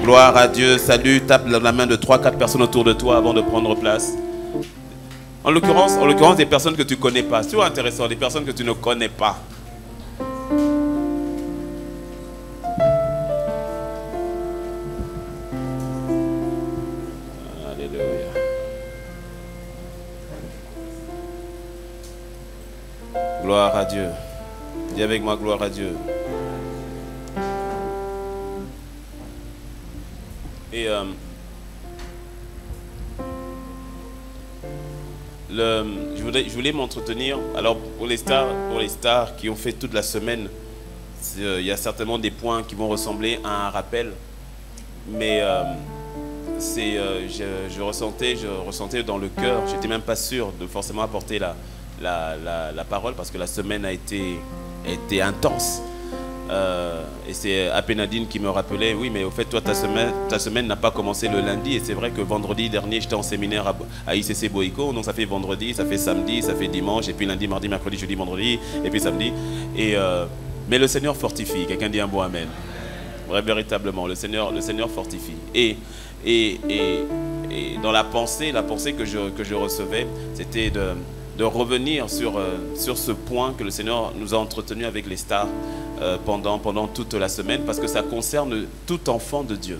Gloire à Dieu. Salut, tape la main de 3-4 personnes autour de toi avant de prendre place. En l'occurrence, des personnes que tu ne connais pas. C'est toujours intéressant, des personnes que tu ne connais pas. Alléluia. Gloire à Dieu. Dis avec moi, gloire à Dieu. Et je voulais m'entretenir. Alors pour les stars qui ont fait toute la semaine, il y a certainement des points qui vont ressembler à un rappel, mais je ressentais dans le cœur. J'étais même pas sûr de forcément apporter la parole parce que la semaine a été intense. Et c'est Apénadine qui me rappelait, oui, mais au fait, toi, ta semaine n'a pas commencé le lundi. Et c'est vrai que vendredi dernier, j'étais en séminaire à ICC Boïco. Donc ça fait vendredi, ça fait samedi, ça fait dimanche. Et puis lundi, mardi, mercredi, jeudi, vendredi. Et puis samedi. Mais le Seigneur fortifie. Quelqu'un dit un bon amen. Vrai, véritablement, le Seigneur fortifie. Et dans la pensée que je recevais, c'était de revenir sur ce point que le Seigneur nous a entretenu avec les stars pendant toute la semaine, parce que ça concerne tout enfant de Dieu.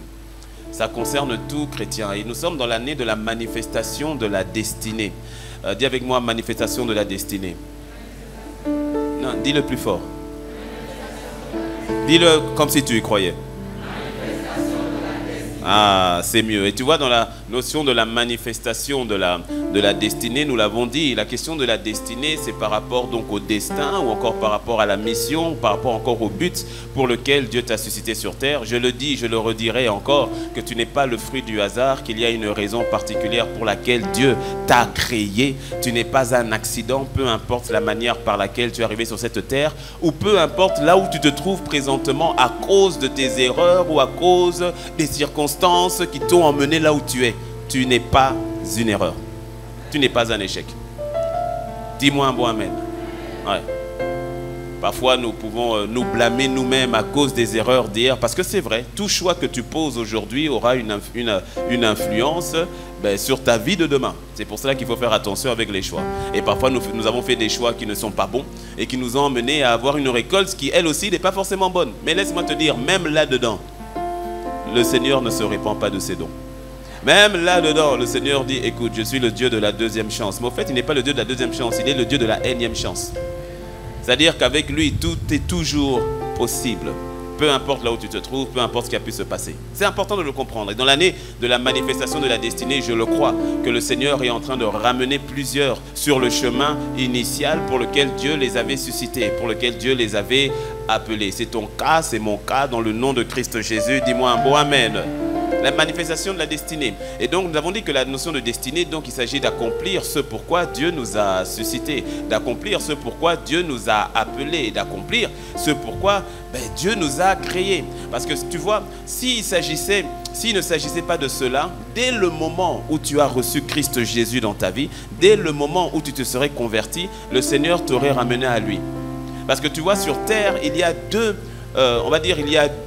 Ça concerne tout chrétien. Et nous sommes dans l'année de la manifestation de la destinée. Dis avec moi, manifestation de la destinée. Non, dis-le plus fort. Dis-le comme si tu y croyais. Ah, c'est mieux. Et tu vois, dans la notion de la manifestation de la destinée, nous l'avons dit, la question de la destinée, c'est par rapport donc au destin, ou encore par rapport à la mission, par rapport encore au but pour lequel Dieu t'a suscité sur terre. Je le dis, je le redirai encore, que tu n'es pas le fruit du hasard, qu'il y a une raison particulière pour laquelle Dieu t'a créé. Tu n'es pas un accident, peu importe la manière par laquelle tu es arrivé sur cette terre, ou peu importe là où tu te trouves présentement à cause de tes erreurs ou à cause des circonstances qui t'ont emmené là où tu es. Tu n'es pas une erreur. Tu n'es pas un échec. Dis-moi un bon amen. Ouais. Parfois, nous pouvons nous blâmer nous-mêmes à cause des erreurs d'hier. Parce que c'est vrai, tout choix que tu poses aujourd'hui aura une influence sur ta vie de demain. C'est pour cela qu'il faut faire attention avec les choix. Et parfois, nous avons fait des choix qui ne sont pas bons et qui nous ont emmenés à avoir une récolte qui, elle aussi, n'est pas forcément bonne. Mais laisse-moi te dire, même là-dedans, le Seigneur ne se répand pas de ses dons. Même là-dedans, le Seigneur dit, écoute, je suis le Dieu de la deuxième chance. Mais au fait, il n'est pas le Dieu de la deuxième chance, il est le Dieu de la énième chance. C'est-à-dire qu'avec lui, tout est toujours possible. Peu importe là où tu te trouves, peu importe ce qui a pu se passer. C'est important de le comprendre. Et dans l'année de la manifestation de la destinée, je le crois, que le Seigneur est en train de ramener plusieurs sur le chemin initial pour lequel Dieu les avait suscités, pour lequel Dieu les avait appelés. C'est ton cas, c'est mon cas, dans le nom de Christ Jésus. Dis-moi un bon amen. La manifestation de la destinée. Et donc nous avons dit que la notion de destinée, donc il s'agit d'accomplir ce pourquoi Dieu nous a suscités, d'accomplir ce pourquoi Dieu nous a appelés, d'accomplir ce pourquoi Dieu nous a créés. Parce que tu vois, s'il ne s'agissait pas de cela, dès le moment où tu as reçu Christ Jésus dans ta vie, dès le moment où tu te serais converti, le Seigneur t'aurait ramené à lui. Parce que tu vois, sur terre, il y a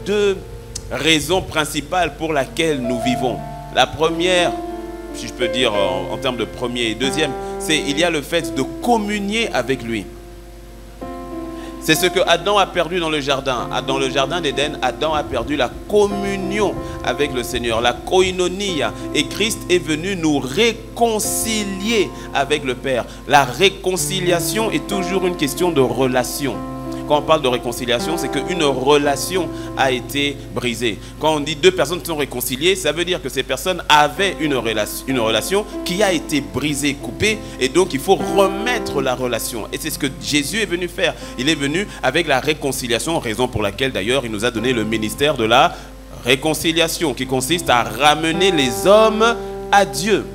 deux raison principale pour laquelle nous vivons. La première, si je peux dire en termes de premier et deuxième, c'est il y a le fait de communier avec lui. C'est ce que Adam a perdu dans le jardin. Dans le jardin d'Éden, Adam a perdu la communion avec le Seigneur, la koinonia. Et Christ est venu nous réconcilier avec le Père. La réconciliation est toujours une question de relation. Quand on parle de réconciliation, c'est qu'une relation a été brisée. Quand on dit deux personnes sont réconciliées, ça veut dire que ces personnes avaient une relation qui a été brisée, coupée, et donc il faut remettre la relation. Et c'est ce que Jésus est venu faire. Il est venu avec la réconciliation, raison pour laquelle d'ailleurs il nous a donné le ministère de la réconciliation, qui consiste à ramener les hommes à Dieu.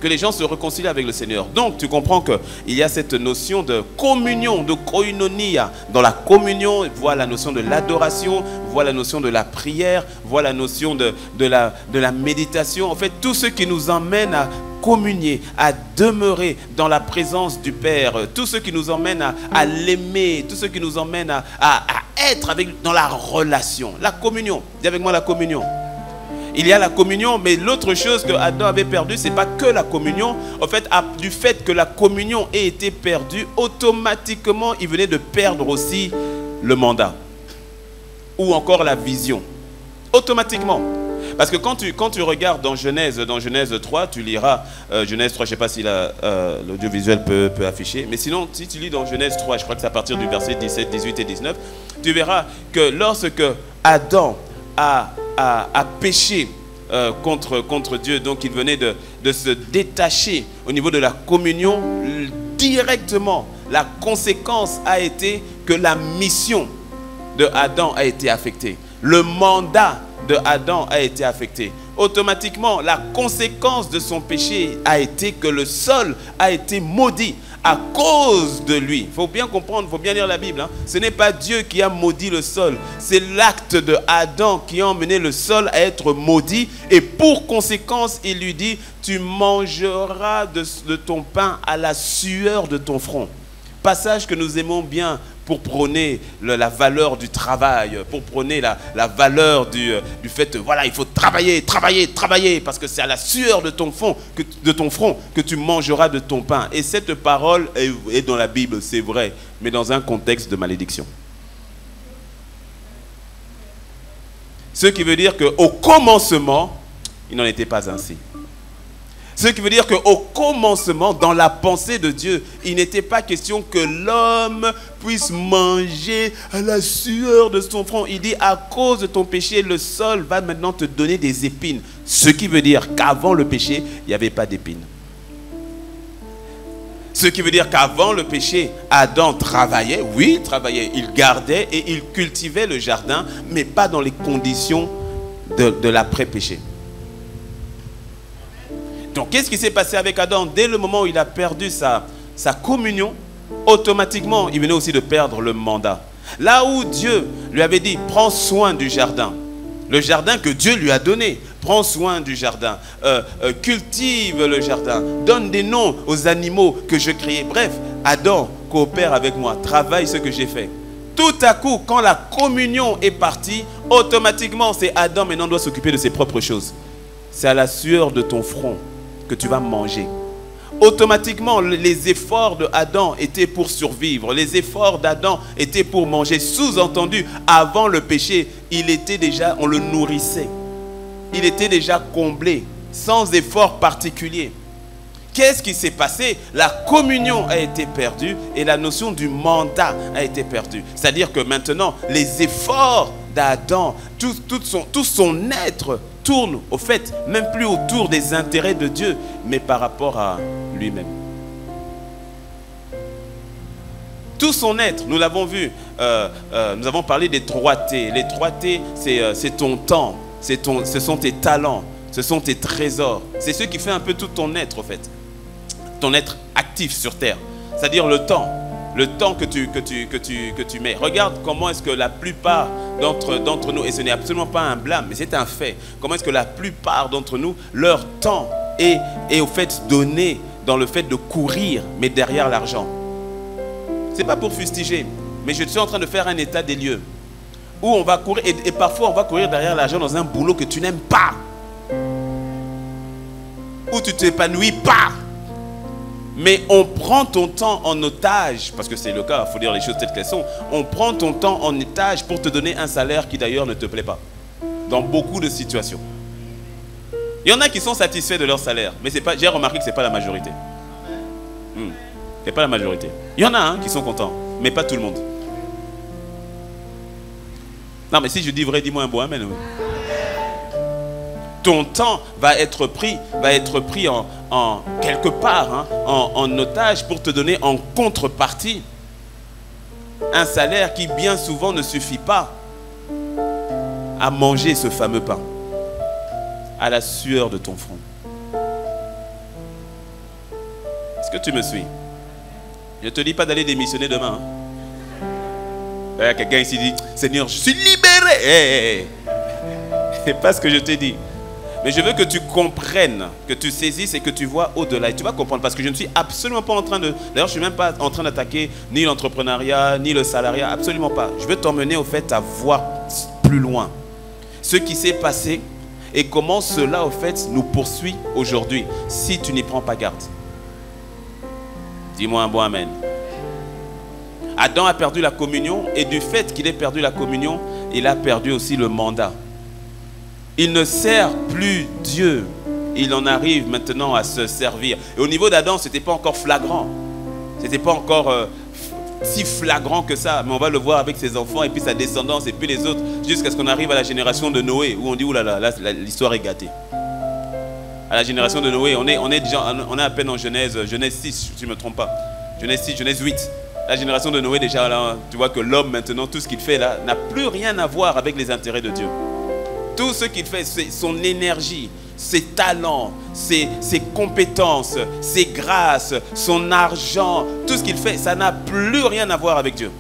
Que les gens se réconcilient avec le Seigneur. Donc tu comprends qu'il y a cette notion de communion, de koinonia. Dans la communion, voit la notion de l'adoration, voit la notion de la prière, voit la notion de la méditation. En fait, tout ce qui nous emmène à communier, à demeurer dans la présence du Père, tout ce qui nous emmène à l'aimer, tout ce qui nous emmène à être dans la relation. La communion, dis avec moi la communion. Il y a la communion, mais l'autre chose que Adam avait perdue, ce n'est pas que la communion. En fait, du fait que la communion ait été perdue, automatiquement, il venait de perdre aussi le mandat. Ou encore la vision. Automatiquement. Parce que quand tu regardes dans Genèse 3, tu liras, Genèse 3, je ne sais pas si l'audiovisuel peut afficher, mais sinon, si tu lis dans Genèse 3, je crois que c'est à partir du verset 17, 18 et 19, tu verras que lorsque Adam a péché contre Dieu, donc il venait de se détacher au niveau de la communion, directement, la conséquence a été que la mission de Adam a été affectée. Le mandat de Adam a été affecté. Automatiquement, la conséquence de son péché a été que le sol a été maudit à cause de lui. Il faut bien comprendre, il faut bien lire la Bible. Ce n'est pas Dieu qui a maudit le sol. C'est l'acte de Adam qui a emmené le sol à être maudit. Et pour conséquence, il lui dit, tu mangeras de ton pain à la sueur de ton front. Passage que nous aimons bien pour prôner la valeur du travail, pour prôner la valeur du fait, voilà, il faut travailler, travailler, travailler, parce que c'est à la sueur de ton front que tu mangeras de ton pain. Et cette parole est dans la Bible, c'est vrai, mais dans un contexte de malédiction. Ce qui veut dire qu'au commencement, il n'en était pas ainsi. Ce qui veut dire qu'au commencement, dans la pensée de Dieu, il n'était pas question que l'homme puisse manger à la sueur de son front. Il dit, à cause de ton péché, le sol va maintenant te donner des épines. Ce qui veut dire qu'avant le péché, il n'y avait pas d'épines. Ce qui veut dire qu'avant le péché, Adam travaillait, oui, il travaillait, il gardait et il cultivait le jardin, mais pas dans les conditions de l'après-péché. Donc, qu'est-ce qui s'est passé avec Adam? Dès le moment où il a perdu sa communion, automatiquement, il venait aussi de perdre le mandat. Là où Dieu lui avait dit, prends soin du jardin, le jardin que Dieu lui a donné, prends soin du jardin, cultive le jardin, donne des noms aux animaux que je créais. Bref, Adam, coopère avec moi, travaille ce que j'ai fait. Tout à coup, quand la communion est partie, automatiquement, c'est Adam maintenant doit s'occuper de ses propres choses. C'est à la sueur de ton front que tu vas manger. Automatiquement, les efforts de Adam étaient pour survivre. Les efforts d'Adam étaient pour manger. Sous-entendu, avant le péché, on le nourrissait. Il était déjà comblé, sans effort particulier. Qu'est-ce qui s'est passé? La communion a été perdue et la notion du mandat a été perdue. C'est-à-dire que maintenant, les efforts d'Adam, tout son être tourne, au fait, même plus autour des intérêts de Dieu, mais par rapport à lui-même. Tout son être, nous l'avons vu, nous avons parlé des 3T. Les 3T, c'est ton temps, ce sont tes talents, ce sont tes trésors. C'est ce qui fait un peu tout ton être, au fait. Ton être actif sur terre. C'est-à-dire le temps que tu mets. Regarde comment est-ce que la plupart d'entre nous, et ce n'est absolument pas un blâme, mais c'est un fait, comment est-ce que la plupart d'entre nous, leur temps est au fait donné dans le fait de courir, mais derrière l'argent. Ce n'est pas pour fustiger, mais je suis en train de faire un état des lieux où on va courir, et parfois on va courir derrière l'argent dans un boulot que tu n'aimes pas, où tu ne t'épanouis pas. Mais on prend ton temps en otage, parce que c'est le cas, il faut dire les choses telles qu'elles sont. On prend ton temps en otage pour te donner un salaire qui d'ailleurs ne te plaît pas. Dans beaucoup de situations. Il y en a qui sont satisfaits de leur salaire, mais j'ai remarqué que ce n'est pas la majorité. C'est pas la majorité. Il y en a qui sont contents, mais pas tout le monde. Non, mais si je dis vrai, dis-moi un bon amen. Oui. Ton temps va être pris en quelque part, en otage pour te donner en contrepartie un salaire qui bien souvent ne suffit pas à manger ce fameux pain à la sueur de ton front. Est-ce que tu me suis? Je ne te dis pas d'aller démissionner demain. Quelqu'un ici dit, Seigneur, je suis libéré. C'est pas ce que je te dis. Mais je veux que tu comprennes, que tu saisisses et que tu vois au-delà. Et tu vas comprendre parce que je ne suis absolument pas en train de... D'ailleurs, je ne suis même pas en train d'attaquer ni l'entrepreneuriat, ni le salariat. Absolument pas. Je veux t'emmener au fait à voir plus loin. Ce qui s'est passé Et comment cela, au fait, nous poursuit aujourd'hui, si tu n'y prends pas garde. Dis-moi un bon amen. Adam a perdu la communion, et du fait qu'il ait perdu la communion, il a perdu aussi le mandat. Il ne sert plus Dieu. Il en arrive maintenant à se servir. Et au niveau d'Adam, ce n'était pas encore flagrant. Ce n'était pas encore si flagrant que ça. Mais on va le voir avec ses enfants et puis sa descendance et puis les autres. Jusqu'à ce qu'on arrive à la génération de Noé, où on dit, oulala, là, l'histoire est gâtée. À la génération de Noé, on est à peine en Genèse 6, si je ne me trompe pas. Genèse 6, Genèse 8. La génération de Noé, déjà, là, tu vois que l'homme, maintenant, tout ce qu'il fait là, n'a plus rien à voir avec les intérêts de Dieu. Tout ce qu'il fait, c'est son énergie, ses talents, ses compétences, ses grâces, son argent, tout ce qu'il fait, ça n'a plus rien à voir avec Dieu.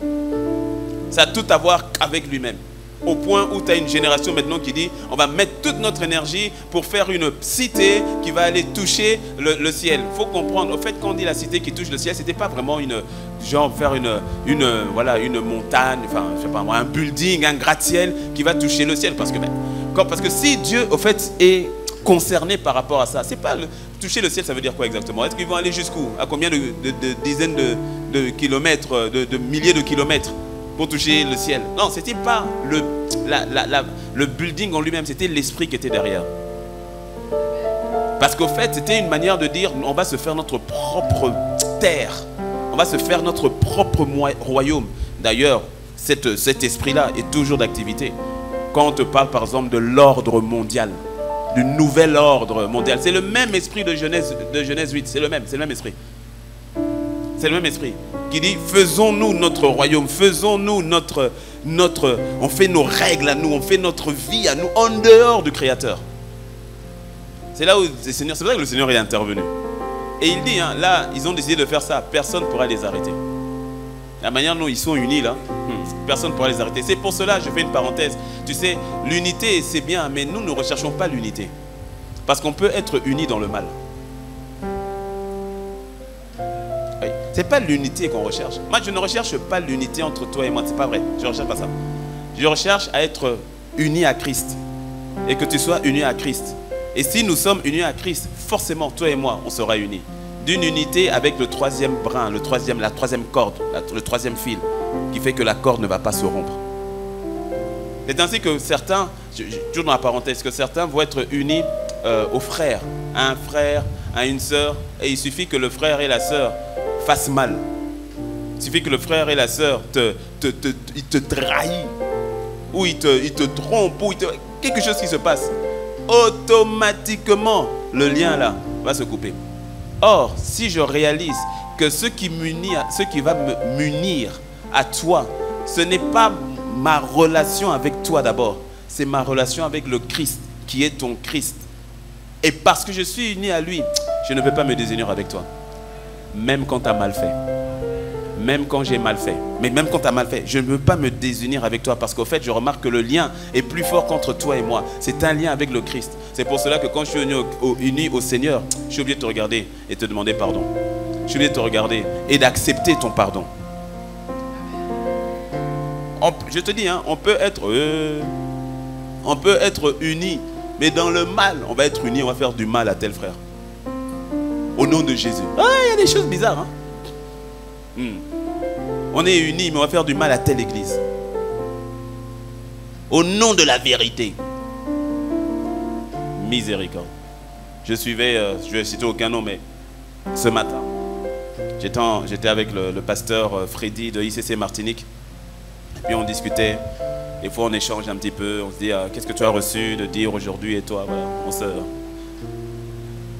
Ça a tout à voir avec lui-même. Au point où tu as une génération maintenant qui dit, on va mettre toute notre énergie pour faire une cité qui va aller toucher le ciel. Il faut comprendre, au fait, quand on dit la cité qui touche le ciel, ce n'était pas vraiment genre faire une montagne, enfin, je sais pas moi, un building, un gratte-ciel qui va toucher le ciel. Parce que si Dieu, au fait, est concerné par rapport à ça, c'est pas toucher le ciel, ça veut dire quoi exactement? Est-ce qu'ils vont aller jusqu'où? À combien de dizaines de kilomètres, de milliers de kilomètres pour toucher le ciel? Non, ce n'était pas le building en lui-même, c'était l'esprit qui était derrière. Parce qu'au fait, c'était une manière de dire, on va se faire notre propre terre. On va se faire notre propre royaume. D'ailleurs, cet esprit-là est toujours d'activité. Quand on te parle par exemple de l'ordre mondial, du nouvel ordre mondial, c'est le même esprit de Genèse 8, c'est le même esprit. C'est le même esprit qui dit, faisons-nous notre royaume, faisons-nous on fait nos règles à nous, on fait notre vie à nous, en dehors du Créateur. C'est là où le Seigneur, c'est vrai que le Seigneur est intervenu. Et il dit, hein, là, ils ont décidé de faire ça, personne ne pourra les arrêter. La manière dont ils sont unis là, personne ne pourra les arrêter. C'est pour cela, je fais une parenthèse. Tu sais, l'unité c'est bien, mais nous ne recherchons pas l'unité. Parce qu'on peut être unis dans le mal. Oui. Ce n'est pas l'unité qu'on recherche. Moi, je ne recherche pas l'unité entre toi et moi. Ce n'est pas vrai. Je ne recherche pas ça. Je recherche à être unis à Christ. Et que tu sois uni à Christ. Et si nous sommes unis à Christ, forcément, toi et moi, on sera unis. D'une unité avec le troisième brin, la troisième corde, le troisième fil, qui fait que la corde ne va pas se rompre. C'est ainsi que certains, toujours dans la parenthèse, que certains vont être unis aux frères, à un frère, à une sœur, et il suffit que le frère et la sœur fassent mal. Il suffit que le frère et la sœur ils te trahissent, ou ils te trompent, ou quelque chose qui se passe. Automatiquement, le lien là va se couper. Or, si je réalise que ce qui va me m'unir à toi, ce n'est pas ma relation avec toi d'abord, c'est ma relation avec le Christ, qui est ton Christ. Et parce que je suis uni à lui, je ne peux pas me désunir avec toi. Même quand tu as mal fait. Même quand j'ai mal fait. Mais même quand tu as mal fait, je ne peux pas me désunir avec toi. Parce qu'au fait, je remarque que le lien est plus fort qu'entre toi et moi. C'est un lien avec le Christ. C'est pour cela que quand je suis uni au Seigneur, je suis obligé de te regarder et te demander pardon. Je suis obligé de te regarder et d'accepter ton pardon. Je te dis, hein, on peut être unis, mais dans le mal, on va être unis, on va faire du mal à tel frère. Au nom de Jésus. Ah, il y a des choses bizarres. Hein? On est unis, mais on va faire du mal à telle église. Au nom de la vérité. Miséricorde. Je ne vais citer aucun nom, mais ce matin, j'étais avec le pasteur Freddy de ICC Martinique. Et puis on discutait. Des fois on échange un petit peu. On se dit, qu'est-ce que tu as reçu de dire aujourd'hui et toi, voilà,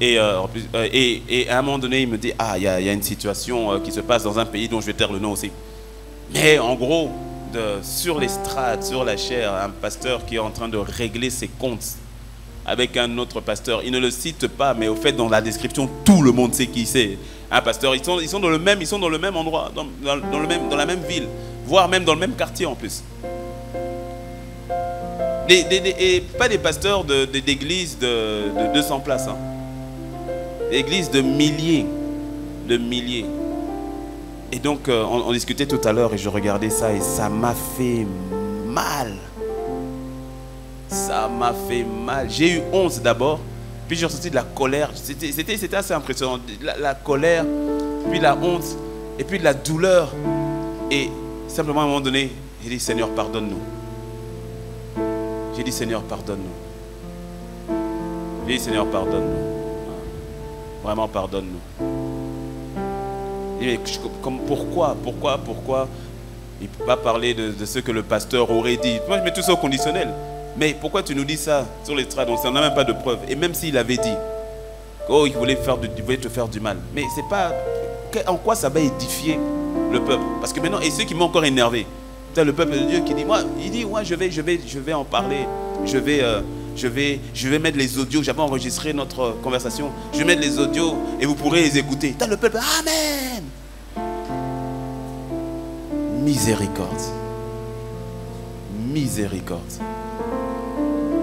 et à un moment donné, il me dit, il y a une situation qui se passe dans un pays dont je vais taire le nom aussi. Mais en gros, sur l'estrade, sur la chaire, un pasteur qui est en train de régler ses comptes avec un autre pasteur. Il ne le cite pas, mais au fait, dans la description, tout le monde sait qui c'est. Un pasteur, ils sont dans le même endroit, dans la même ville, voire même dans le même quartier en plus. Et pas des pasteurs d'églises de 200 places. Hein. Église de milliers. Et donc, on discutait tout à l'heure et je regardais ça et ça m'a fait mal. Ça m'a fait mal. J'ai eu honte d'abord, puis j'ai ressenti de la colère. C'était assez impressionnant. La colère, puis la honte, et puis de la douleur. Et simplement à un moment donné, j'ai dit, Seigneur, pardonne-nous. J'ai dit, Seigneur, pardonne-nous. J'ai dit, Seigneur, pardonne-nous. Vraiment, pardonne-nous. Pourquoi il ne peut pas parler de ce que le pasteur aurait dit. Moi, je mets tout ça au conditionnel. Mais pourquoi tu nous dis ça sur l'estrade? On n'a même pas de preuve. Et même s'il avait dit, oh, il voulait te faire du mal. Mais c'est pas... En quoi ça va édifier le peuple? Parce que maintenant, et ceux qui m'ont encore énervé, c'est le peuple de Dieu qui dit, moi, je vais en parler. Je vais mettre les audios. J'avais enregistré notre conversation. Je vais mettre les audios et vous pourrez les écouter. T'as le peuple, amen. Miséricorde. Miséricorde.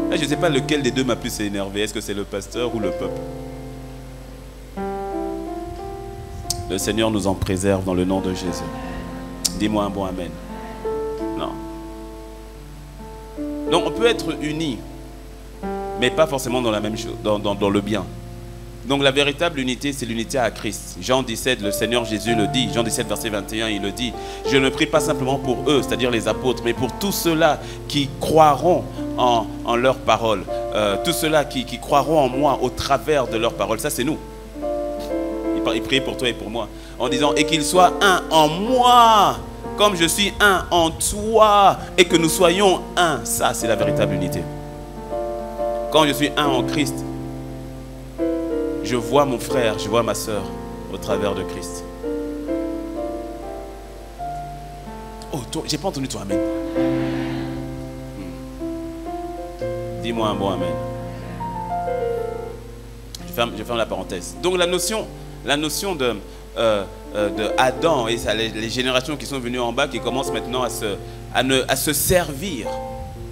Là, je ne sais pas lequel des deux m'a plus énervé. Est-ce que c'est le pasteur ou le peuple? Le Seigneur nous en préserve dans le nom de Jésus. Dis-moi un bon amen. Non. Donc on peut être unis, mais pas forcément dans la même chose, dans le bien. Donc la véritable unité, c'est l'unité à Christ. Jean 17, le Seigneur Jésus le dit. Jean 17, verset 21, il le dit. Je ne prie pas simplement pour eux, c'est-à-dire les apôtres, mais pour tous ceux-là qui croiront en leur parole. Tous ceux-là qui croiront en moi au travers de leur parole. Ça, c'est nous. Il prie pour toi et pour moi. En disant, et qu'ils soient un en moi, comme je suis un en toi, et que nous soyons un. Ça, c'est la véritable unité. Quand je suis un en Christ, je vois mon frère, je vois ma soeur au travers de Christ. Oh, j'ai pas entendu ton amen. Dis-moi un bon amen. Je ferme la parenthèse. Donc la notion de Adam et les générations qui sont venues en bas qui commencent maintenant à se servir.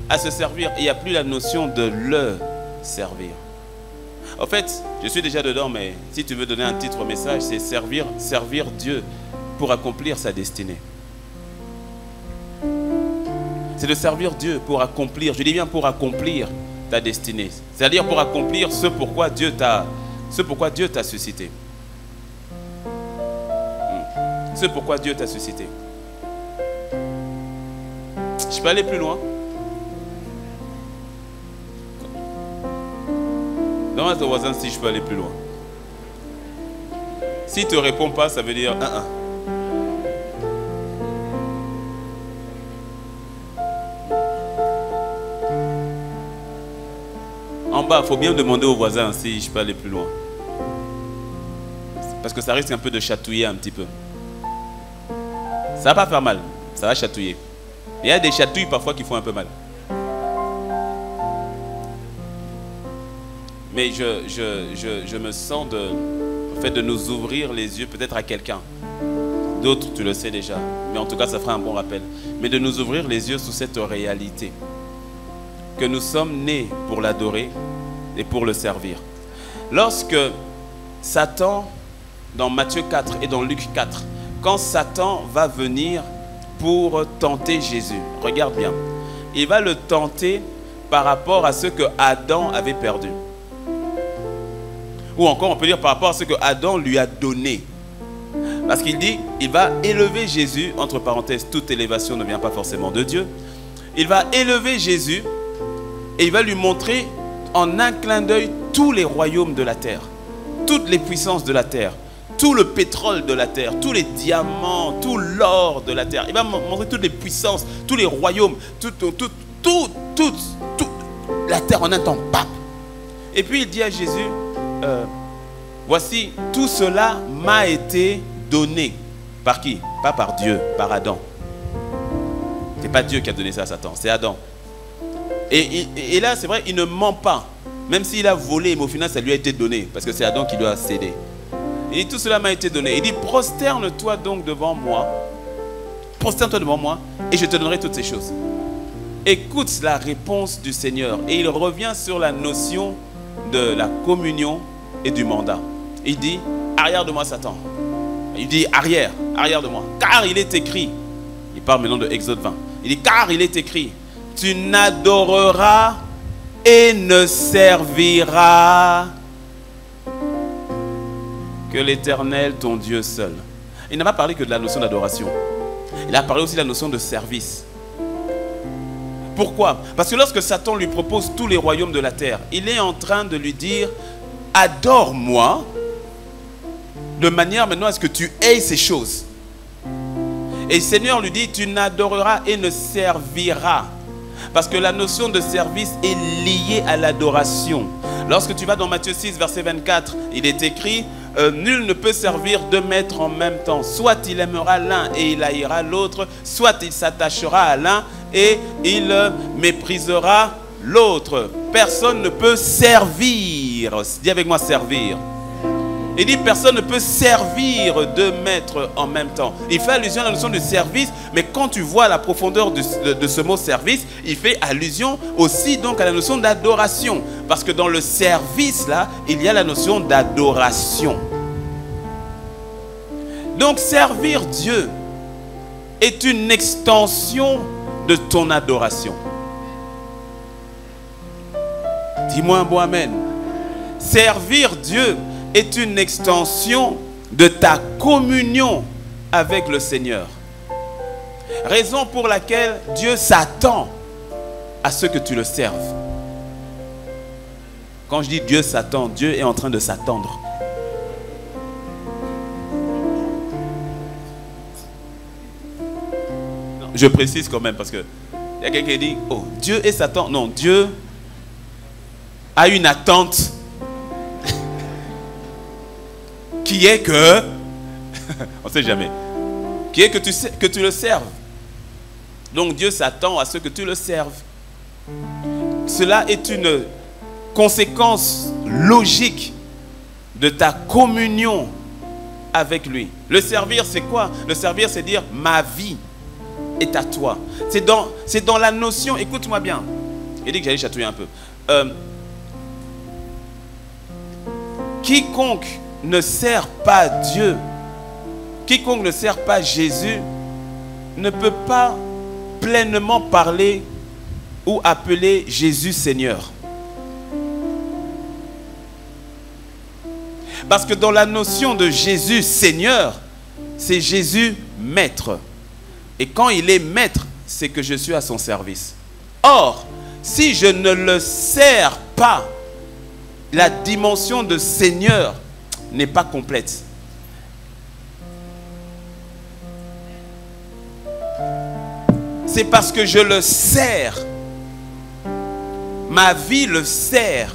À se servir. Il n'y a plus la notion de le servir. En fait, je suis déjà dedans, mais si tu veux donner un titre au message, c'est servir Dieu pour accomplir sa destinée. C'est de servir Dieu pour accomplir, je dis bien pour accomplir ta destinée. C'est-à-dire pour accomplir ce pourquoi Dieu t'a suscité. Ce pourquoi Dieu t'a suscité. Je peux aller plus loin? Demande à ton voisin si je peux aller plus loin. S'il ne te répond pas, ça veut dire 1-1. En bas, il faut bien demander au voisin si je peux aller plus loin. Parce que ça risque un peu de chatouiller un petit peu. Ça ne va pas faire mal, ça va chatouiller. Il y a des chatouilles parfois qui font un peu mal. Mais je me sens en fait de nous ouvrir les yeux peut-être à quelqu'un. D'autres, tu le sais déjà. Mais en tout cas, ça fera un bon rappel. Mais de nous ouvrir les yeux sous cette réalité. Que nous sommes nés pour l'adorer et pour le servir. Lorsque Satan, dans Matthieu 4 et dans Luc 4, quand Satan va venir pour tenter Jésus, regarde bien, il va le tenter par rapport à ce que Adam avait perdu. Ou encore, on peut dire par rapport à ce que Adam lui a donné. Parce qu'il dit, il va élever Jésus, entre parenthèses, toute élévation ne vient pas forcément de Dieu. Il va élever Jésus et il va lui montrer en un clin d'œil tous les royaumes de la terre, toutes les puissances de la terre, tout le pétrole de la terre, tous les diamants, tout l'or de la terre. Il va montrer toutes les puissances, tous les royaumes, toute la terre en un temps. Bam. Et puis il dit à Jésus, voici, tout cela m'a été donné. Par qui? Pas par Dieu, par Adam. C'est pas Dieu qui a donné ça à Satan, c'est Adam. Et là, c'est vrai, il ne ment pas. Même s'il a volé, mais au final, ça lui a été donné. Parce que c'est Adam qui lui a cédé. Il dit, tout cela m'a été donné. Il dit, prosterne-toi donc devant moi. Prosterne-toi devant moi et je te donnerai toutes ces choses. Écoute la réponse du Seigneur. Et il revient sur la notion de la communion et du mandat. Il dit, arrière de moi Satan. Il dit, arrière de moi. Car il est écrit. Il parle maintenant de Exode 20. Il dit, car il est écrit, tu n'adoreras et ne servira que l'Éternel, ton Dieu seul. Il n'a pas parlé que de la notion d'adoration. Il a parlé aussi de la notion de service. Pourquoi? Parce que lorsque Satan lui propose tous les royaumes de la terre, il est en train de lui dire, adore-moi, de manière maintenant à ce que tu aies ces choses. Et le Seigneur lui dit, tu n'adoreras et ne serviras. Parce que la notion de service est liée à l'adoration. Lorsque tu vas dans Matthieu 6, verset 24, il est écrit, nul ne peut servir deux maîtres en même temps. Soit il aimera l'un et il haïra l'autre, soit il s'attachera à l'un et il méprisera l'autre. Personne ne peut servir. Dis avec moi, servir. Il dit personne ne peut servir deux maîtres en même temps. Il fait allusion à la notion de service, mais quand tu vois la profondeur de ce mot service, il fait allusion aussi donc à la notion d'adoration. Parce que dans le service là, il y a la notion d'adoration. Donc servir Dieu est une extension de ton adoration. Dis-moi un bon amen. Servir Dieu est une extension de ta communion avec le Seigneur. Raison pour laquelle Dieu s'attend à ce que tu le serves. Quand je dis Dieu s'attend, Dieu est en train de s'attendre. Je précise quand même parce que il y a quelqu'un qui dit, oh, Dieu est Satan. Non, Dieu a une attente qui est que, on ne sait jamais, qui est que tu le serves. Donc Dieu s'attend à ce que tu le serves. Cela est une conséquence logique de ta communion avec lui. Le servir, c'est quoi? Le servir, c'est dire ma vie est à toi. C'est dans la notion, écoute-moi bien. Il dit que j'allais chatouiller un peu. Quiconque ne sert pas Dieu, quiconque ne sert pas Jésus, ne peut pas pleinement parler ou appeler Jésus Seigneur. Parce que dans la notion de Jésus Seigneur, c'est Jésus Maître. Et quand il est Maître, c'est que je suis à son service. Or, si je ne le sers pas, la dimension de Seigneur n'est pas complète. C'est parce que je le sers. Ma vie le sert.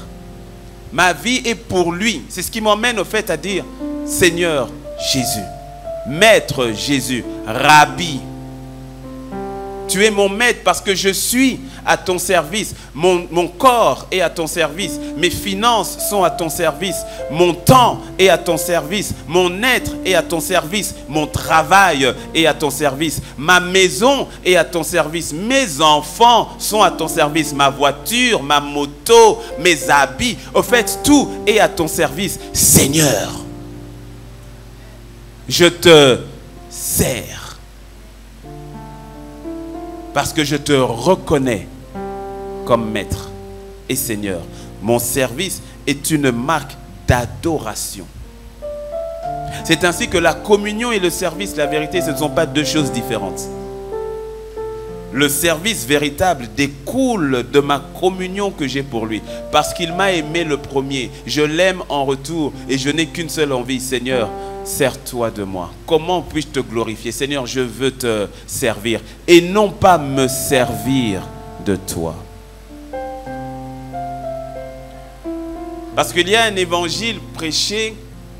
Ma vie est pour lui. C'est ce qui m'emmène au fait à dire Seigneur Jésus, Maître Jésus, Rabbi. Tu es mon maître parce que je suis à ton service. Mon corps est à ton service. Mes finances sont à ton service. Mon temps est à ton service. Mon être est à ton service. Mon travail est à ton service. Ma maison est à ton service. Mes enfants sont à ton service. Ma voiture, ma moto, mes habits. Au fait, tout est à ton service. Seigneur, je te sers. Parce que je te reconnais comme maître et Seigneur. Mon service est une marque d'adoration. C'est ainsi que la communion et le service, la vérité, ce ne sont pas deux choses différentes. Le service véritable découle de ma communion que j'ai pour lui. Parce qu'il m'a aimé le premier. Je l'aime en retour et je n'ai qu'une seule envie. Seigneur, sers-toi de moi. Comment puis-je te glorifier? Seigneur, je veux te servir et non pas me servir de toi. Parce qu'il y a un évangile prêché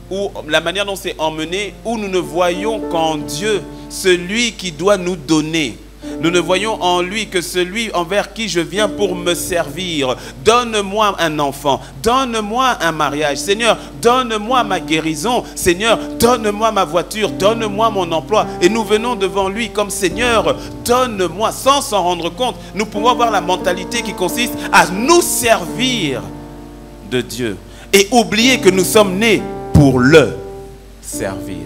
où la manière dont c'est emmené, où nous ne voyons qu'en Dieu celui qui doit nous donner. Nous ne voyons en lui que celui envers qui je viens pour me servir. Donne-moi un enfant, donne-moi un mariage. Seigneur, donne-moi ma guérison. Seigneur, donne-moi ma voiture, donne-moi mon emploi. Et nous venons devant lui comme Seigneur, donne-moi. Sans s'en rendre compte, nous pouvons avoir la mentalité qui consiste à nous servir de Dieu. Et oublier que nous sommes nés pour le servir.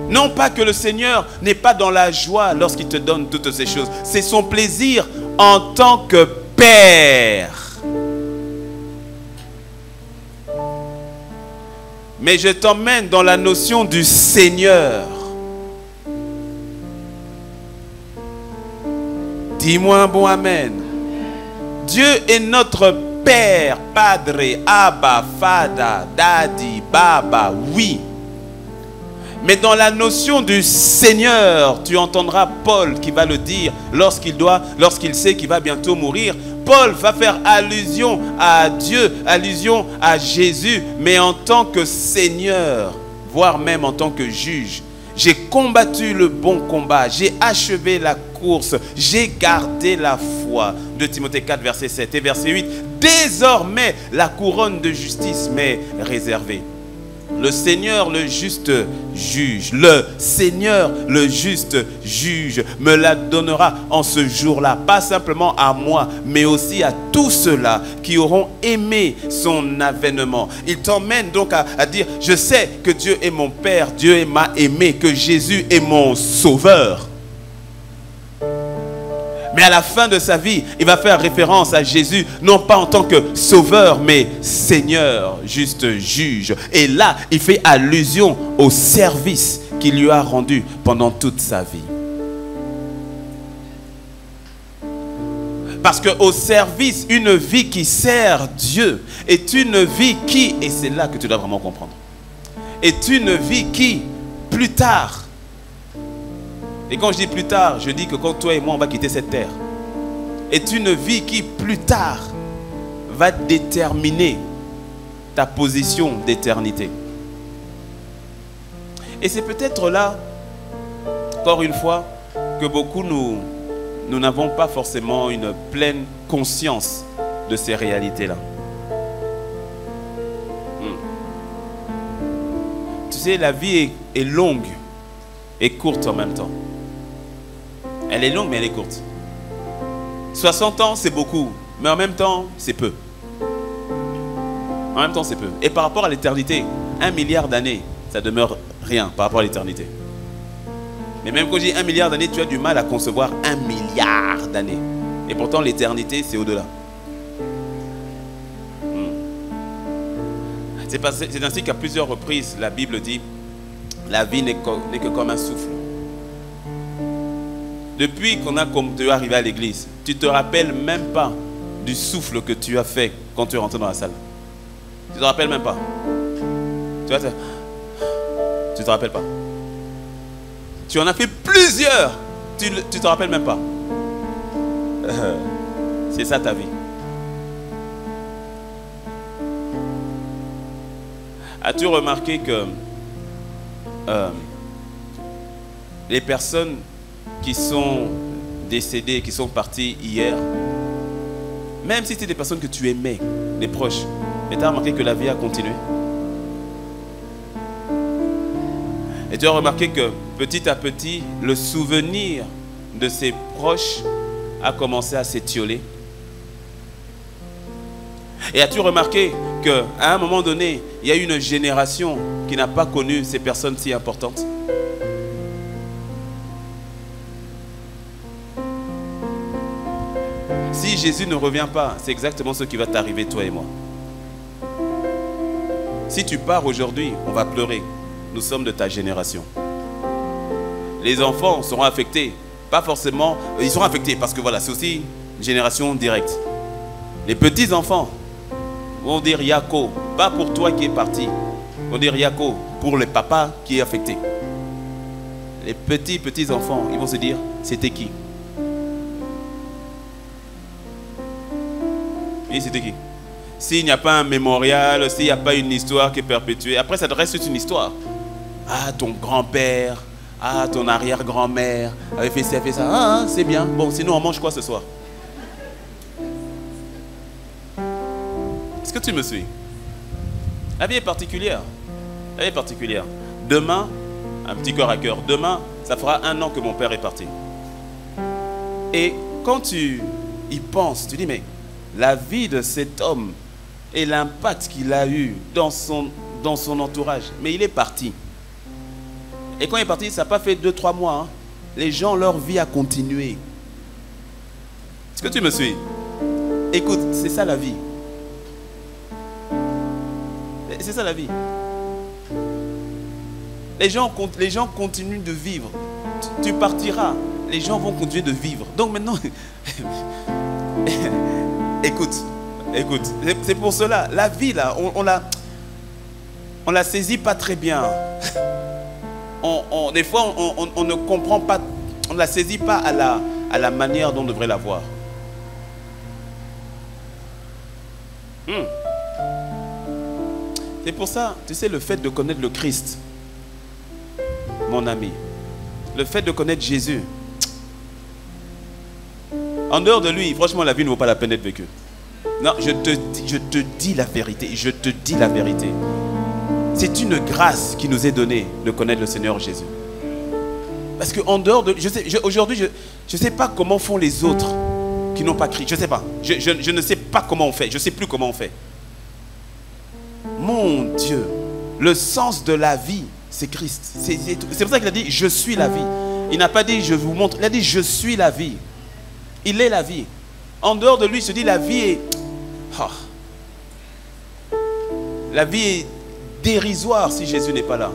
Non pas que le Seigneur n'est pas dans la joie lorsqu'il te donne toutes ces choses. C'est son plaisir en tant que Père. Mais je t'emmène dans la notion du Seigneur. Dis-moi un bon amen. Dieu est notre Père, Padre, Abba, Fada, Daddy, Baba, oui. Mais dans la notion du Seigneur, tu entendras Paul qui va le dire lorsqu'il sait qu'il va bientôt mourir. Paul va faire allusion à Dieu, allusion à Jésus, mais en tant que Seigneur, voire même en tant que juge. J'ai combattu le bon combat, j'ai achevé la course, j'ai gardé la foi. 2 Timothée 4, verset 7 et verset 8. Désormais, la couronne de justice m'est réservée. Le Seigneur, le juste juge, le Seigneur, le juste juge, me la donnera en ce jour-là. Pas simplement à moi, mais aussi à tous ceux-là qui auront aimé son avènement. Il t'emmène donc à dire, je sais que Dieu est mon Père, Dieu m'a aimé, que Jésus est mon Sauveur. Mais à la fin de sa vie, il va faire référence à Jésus, non pas en tant que sauveur, mais Seigneur, juste juge. Et là, il fait allusion au service qu'il lui a rendu pendant toute sa vie. Parce qu'au service, une vie qui sert Dieu est une vie qui, et c'est là que tu dois vraiment comprendre, est une vie qui, plus tard, et quand je dis plus tard, je dis que quand toi et moi on va quitter cette terre, est une vie qui plus tard va déterminer ta position d'éternité. Et c'est peut-être là, encore une fois, que beaucoup nous n'avons pas forcément une pleine conscience de ces réalités-là. Tu sais, la vie est longue et courte en même temps. Elle est longue, mais elle est courte. 60 ans, c'est beaucoup, mais en même temps, c'est peu. En même temps, c'est peu. Et par rapport à l'éternité, 1 milliard d'années, ça demeure rien par rapport à l'éternité. Mais même quand je dis 1 milliard d'années, tu as du mal à concevoir 1 milliard d'années. Et pourtant, l'éternité, c'est au-delà. C'est ainsi qu'à plusieurs reprises, la Bible dit, la vie n'est que comme un souffle. Depuis qu'on a comme tu es arrivé à l'église, tu ne te rappelles même pas du souffle que tu as fait quand tu es rentré dans la salle. Tu ne te rappelles même pas. Tu ne te rappelles pas. Tu en as fait plusieurs. Tu ne te rappelles même pas. C'est ça ta vie. As-tu remarqué que les personnes qui sont décédées, qui sont parties hier, même si c'était des personnes que tu aimais, des proches, mais tu as remarqué que la vie a continué? Et tu as remarqué que petit à petit, le souvenir de ses proches a commencé à s'étioler? Et as-tu remarqué qu'à un moment donné, il y a une génération qui n'a pas connu ces personnes si importantes? Si Jésus ne revient pas, c'est exactement ce qui va t'arriver, toi et moi. Si tu pars aujourd'hui, on va pleurer. Nous sommes de ta génération. Les enfants seront affectés. Pas forcément, ils seront affectés parce que voilà, c'est aussi une génération directe. Les petits-enfants vont dire Yako, pas pour toi qui es parti. Ils vont dire Yako, pour le papa qui est affecté. Les petits-enfants, ils vont se dire, c'était qui? Et c'était qui? S'il n'y a pas un mémorial, s'il n'y a pas une histoire qui est perpétuée, après ça te reste une histoire. Ah, ton grand-père, ah, ton arrière-grand-mère avait fait ça, fait ça. Ah, c'est bien. Bon, sinon on mange quoi ce soir? Est-ce que tu me suis? La vie est particulière. La vie est particulière. Demain, un petit cœur à cœur, demain, ça fera 1 an que mon père est parti. Et quand tu y penses, tu dis, mais la vie de cet homme et l'impact qu'il a eu dans son entourage, mais il est parti. Et quand il est parti, ça n'a pas fait 2-3 mois. Hein. Les gens, leur vie a continué. Est-ce que tu me suis? Écoute, c'est ça la vie. C'est ça la vie. Les gens continuent de vivre. Tu partiras. Les gens vont continuer de vivre. Donc maintenant, écoute. C'est pour cela. La vie, là, on la saisit pas très bien. Des fois, on ne comprend pas. On ne la saisit pas à la manière dont on devrait la voir. C'est pour ça, tu sais, le fait de connaître le Christ, mon ami, le fait de connaître Jésus, en dehors de lui, franchement, la vie ne vaut pas la peine d'être vécue. Non, je te dis la vérité, je te dis la vérité. C'est une grâce qui nous est donnée de connaître le Seigneur Jésus. Parce qu'en dehors de... Aujourd'hui, je ne sais pas comment font les autres qui n'ont pas crié. Je ne sais pas. Je ne sais pas comment on fait. Je ne sais plus comment on fait. Mon Dieu, le sens de la vie, c'est Christ. C'est pour ça qu'il a dit, je suis la vie. Il n'a pas dit, je vous montre. Il a dit, je suis la vie. Il est la vie. En dehors de lui, il se dit, la vie est... Oh. La vie est dérisoire si Jésus n'est pas là.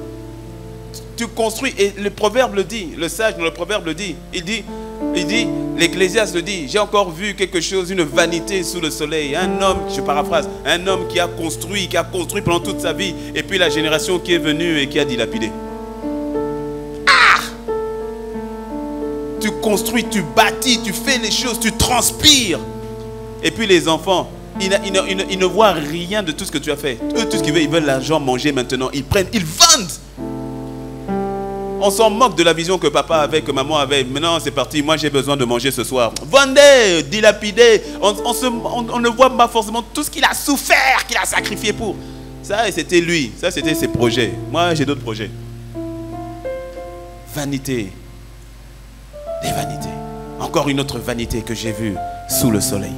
Tu construis, et le proverbe le dit, le sage dans le proverbe le dit, il dit, l'Ecclésiaste le dit, j'ai encore vu quelque chose, une vanité sous le soleil. Un homme, je paraphrase, un homme qui a construit pendant toute sa vie, et puis la génération qui est venue et qui a dilapidé. Tu construis, tu bâtis, tu fais les choses, tu transpires. Et puis les enfants, ils ne voient rien de tout ce que tu as fait. Eux, tout ce qu'ils veulent, ils veulent l'argent, manger maintenant. Ils prennent, ils vendent. On s'en moque de la vision que papa avait, que maman avait. Maintenant, c'est parti, moi j'ai besoin de manger ce soir. Vendez, dilapidez. On ne voit pas forcément tout ce qu'il a souffert, qu'il a sacrifié pour. Ça, c'était lui. Ça, c'était ses projets. Moi, j'ai d'autres projets. Vanité. Des vanités. Encore une autre vanité que j'ai vue sous le soleil.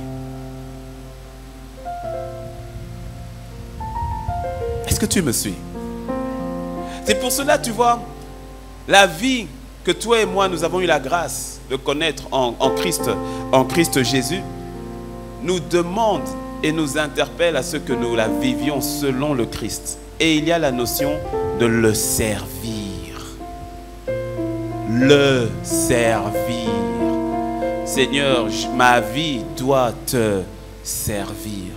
Est-ce que tu me suis? C'est pour cela, tu vois, la vie que toi et moi, nous avons eu la grâce de connaître en Christ Jésus, nous demande et nous interpelle à ce que nous la vivions selon le Christ. Et il y a la notion de le servir. Le servir. Seigneur, ma vie doit te servir.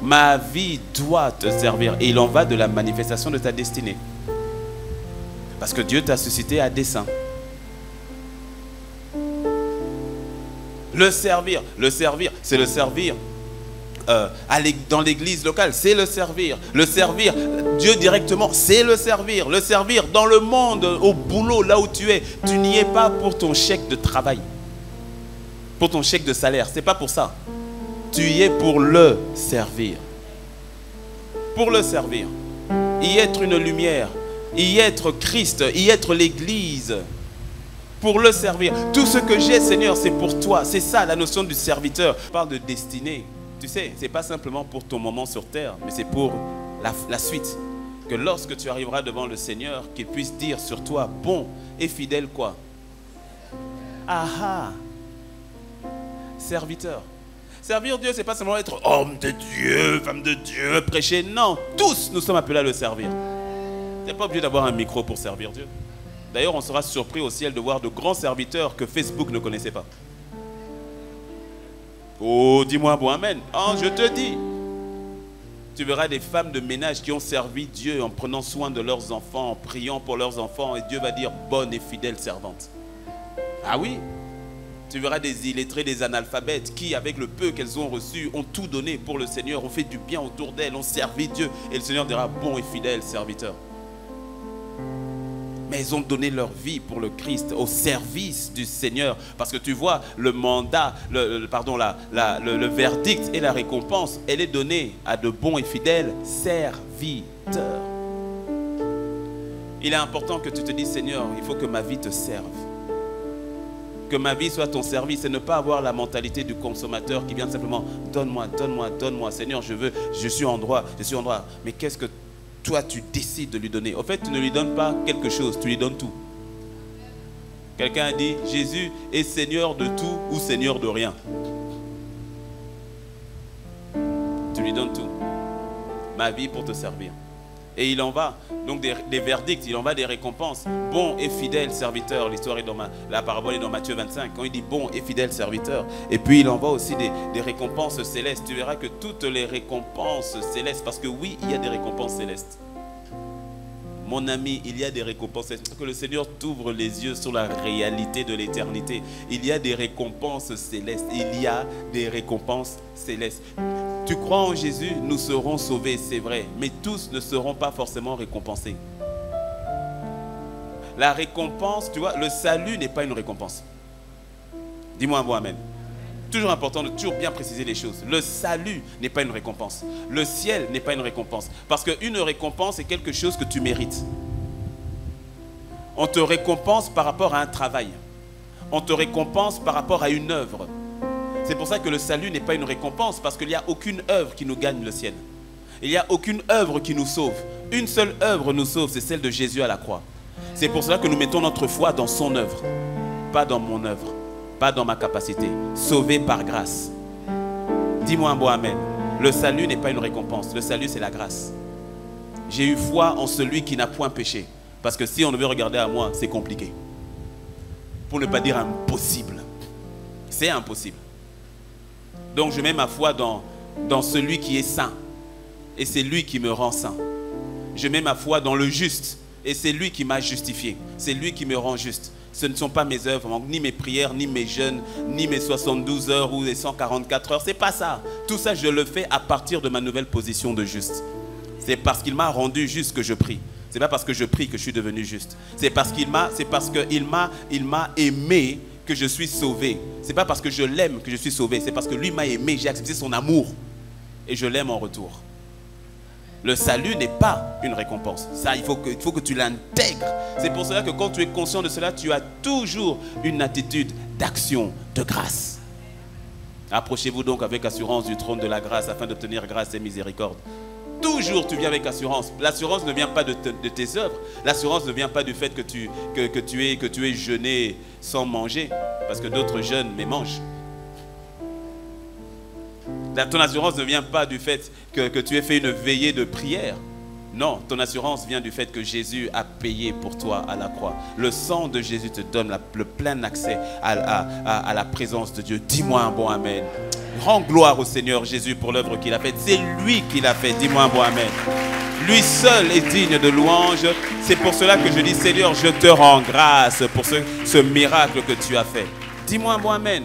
Ma vie doit te servir. Et il en va de la manifestation de ta destinée. Parce que Dieu t'a suscité à dessein. Le servir, c'est le servir dans l'église locale, c'est le servir. Le servir, Dieu directement, c'est le servir. Le servir dans le monde, au boulot, là où tu es. Tu n'y es pas pour ton chèque de travail, pour ton chèque de salaire. C'est pas pour ça. Tu y es pour le servir. Pour le servir. Y être une lumière. Y être Christ. Y être l'église. Pour le servir. Tout ce que j'ai, Seigneur, c'est pour toi. C'est ça la notion du serviteur. On parle de destinée. Tu sais, c'est pas simplement pour ton moment sur terre, mais c'est pour la suite. Que lorsque tu arriveras devant le Seigneur, qu'il puisse dire sur toi, bon et fidèle quoi? Ah ah. Serviteur. Servir Dieu, c'est pas seulement être homme de Dieu, femme de Dieu, prêcher. Non, tous nous sommes appelés à le servir. Tu n'es pas obligé d'avoir un micro pour servir Dieu. D'ailleurs, on sera surpris au ciel de voir de grands serviteurs que Facebook ne connaissait pas. Oh, dis-moi bon amen. Oh, je te dis. Tu verras des femmes de ménage qui ont servi Dieu en prenant soin de leurs enfants, en priant pour leurs enfants. Et Dieu va dire, bonne et fidèle servante. Ah oui. Tu verras des illettrés, des analphabètes qui, avec le peu qu'elles ont reçu, ont tout donné pour le Seigneur, ont fait du bien autour d'elles, ont servi Dieu. Et le Seigneur dira, bon et fidèle serviteur. Mais elles ont donné leur vie pour le Christ, au service du Seigneur. Parce que tu vois, le mandat, le verdict et la récompense, elle est donnée à de bons et fidèles serviteurs. Il est important que tu te dises, Seigneur, il faut que ma vie te serve. Que ma vie soit ton service et ne pas avoir la mentalité du consommateur qui vient simplement donne-moi, donne-moi, donne-moi. Seigneur, je suis en droit, je suis en droit. Mais qu'est-ce que toi tu décides de lui donner. En fait, tu ne lui donnes pas quelque chose, tu lui donnes tout. Quelqu'un a dit, Jésus est Seigneur de tout ou Seigneur de rien. Tu lui donnes tout. Ma vie pour te servir. Et il en va donc des verdicts, il en va des récompenses. Bon et fidèle serviteur, l'histoire est dans la parabole est dans Matthieu 25, quand il dit bon et fidèle serviteur. Et puis il en va aussi des récompenses célestes. Tu verras que toutes les récompenses célestes, parce que oui, il y a des récompenses célestes. Mon ami, il y a des récompenses célestes. Que le Seigneur t'ouvre les yeux sur la réalité de l'éternité. Il y a des récompenses célestes. Il y a des récompenses célestes. Tu crois en Jésus, nous serons sauvés, c'est vrai. Mais tous ne seront pas forcément récompensés. La récompense, tu vois, le salut n'est pas une récompense. Dis-moi un bon amen. Toujours important de toujours bien préciser les choses. Le salut n'est pas une récompense. Le ciel n'est pas une récompense. Parce qu'une récompense est quelque chose que tu mérites. On te récompense par rapport à un travail. On te récompense par rapport à une œuvre. C'est pour ça que le salut n'est pas une récompense, parce qu'il n'y a aucune œuvre qui nous gagne le ciel. Il n'y a aucune œuvre qui nous sauve. Une seule œuvre nous sauve, c'est celle de Jésus à la croix. C'est pour cela que nous mettons notre foi dans son œuvre, pas dans mon œuvre, pas dans ma capacité. Sauvé par grâce. Dis-moi un bon amen. Le salut n'est pas une récompense, le salut c'est la grâce. J'ai eu foi en celui qui n'a point péché. Parce que si on devait regarder à moi, c'est compliqué. Pour ne pas dire impossible. C'est impossible. Donc je mets ma foi dans celui qui est saint. Et c'est lui qui me rend saint. Je mets ma foi dans le juste. Et c'est lui qui m'a justifié. C'est lui qui me rend juste. Ce ne sont pas mes œuvres, ni mes prières, ni mes jeûnes, ni mes 72 heures ou les 144 heures. C'est pas ça. Tout ça, je le fais à partir de ma nouvelle position de juste. C'est parce qu'il m'a rendu juste que je prie. C'est pas parce que je prie que je suis devenu juste. C'est parce qu'il m'a aimé que je suis sauvé. C'est pas parce que je l'aime que je suis sauvé. C'est parce que lui m'a aimé, j'ai accepté son amour. Et je l'aime en retour. Le salut n'est pas une récompense. Ça, il faut que tu l'intègres. C'est pour cela que quand tu es conscient de cela, tu as toujours une attitude d'action, de grâce. Approchez-vous donc avec assurance du trône de la grâce afin d'obtenir grâce et miséricorde. Toujours tu viens avec assurance. L'assurance ne vient pas de tes œuvres. L'assurance ne vient pas du fait que tu es jeûné sans manger. Parce que d'autres jeûnent mais mangent. Ton assurance ne vient pas du fait que tu aies fait une veillée de prière. Non, ton assurance vient du fait que Jésus a payé pour toi à la croix. Le sang de Jésus te donne le plein accès à la présence de Dieu. Dis-moi un bon amen. Rends gloire au Seigneur Jésus pour l'œuvre qu'il a faite. C'est lui qui l'a fait. Dis-moi un bon amen. Lui seul est digne de louange. C'est pour cela que je dis, Seigneur, je te rends grâce pour ce miracle que tu as fait. Dis-moi un bon amen.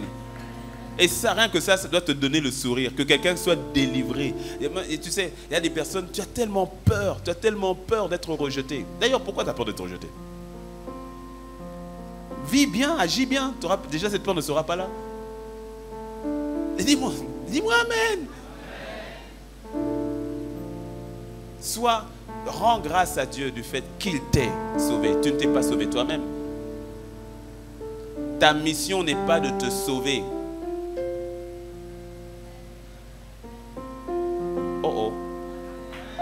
Et ça, rien que ça doit te donner le sourire, que quelqu'un soit délivré. Et tu sais, il y a des personnes, tu as tellement peur d'être rejeté. D'ailleurs, pourquoi tu as peur d'être rejeté? Vis bien, agis bien. Déjà, cette peur ne sera pas là. Et dis-moi amen. Rends grâce à Dieu du fait qu'il t'ait sauvé. Tu ne t'es pas sauvé toi-même. Ta mission n'est pas de te sauver.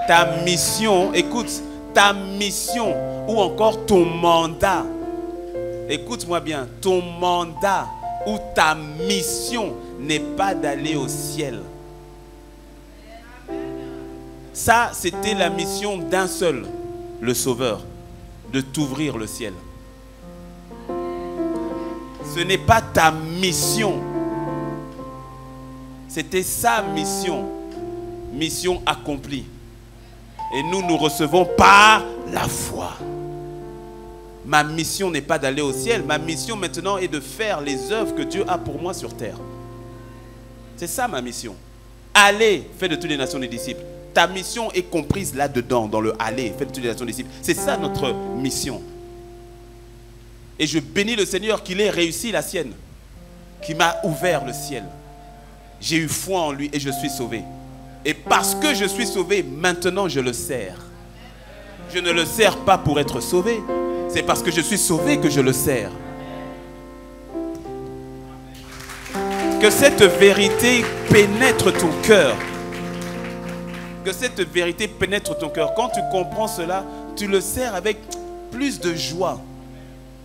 Ta mission, écoute, ta mission ou encore ton mandat, écoute-moi bien, ton mandat ou ta mission n'est pas d'aller au ciel. Ça, c'était la mission d'un seul, le Sauveur, de t'ouvrir le ciel. Ce n'est pas ta mission. C'était sa mission, mission accomplie. Et nous recevons par la foi. Ma mission n'est pas d'aller au ciel. Ma mission maintenant est de faire les œuvres que Dieu a pour moi sur terre. C'est ça ma mission. Allez, faites de toutes les nations des disciples. Ta mission est comprise là-dedans, dans le aller, faites de toutes les nations des disciples. C'est ça notre mission. Et je bénis le Seigneur qu'il ait réussi la sienne. Qui m'a ouvert le ciel. J'ai eu foi en lui et je suis sauvé. Et parce que je suis sauvé, maintenant je le sers. Je ne le sers pas pour être sauvé. C'est parce que je suis sauvé que je le sers. Que cette vérité pénètre ton cœur. que cette vérité pénètre ton cœur. Quand tu comprends cela, tu le sers avec plus de joie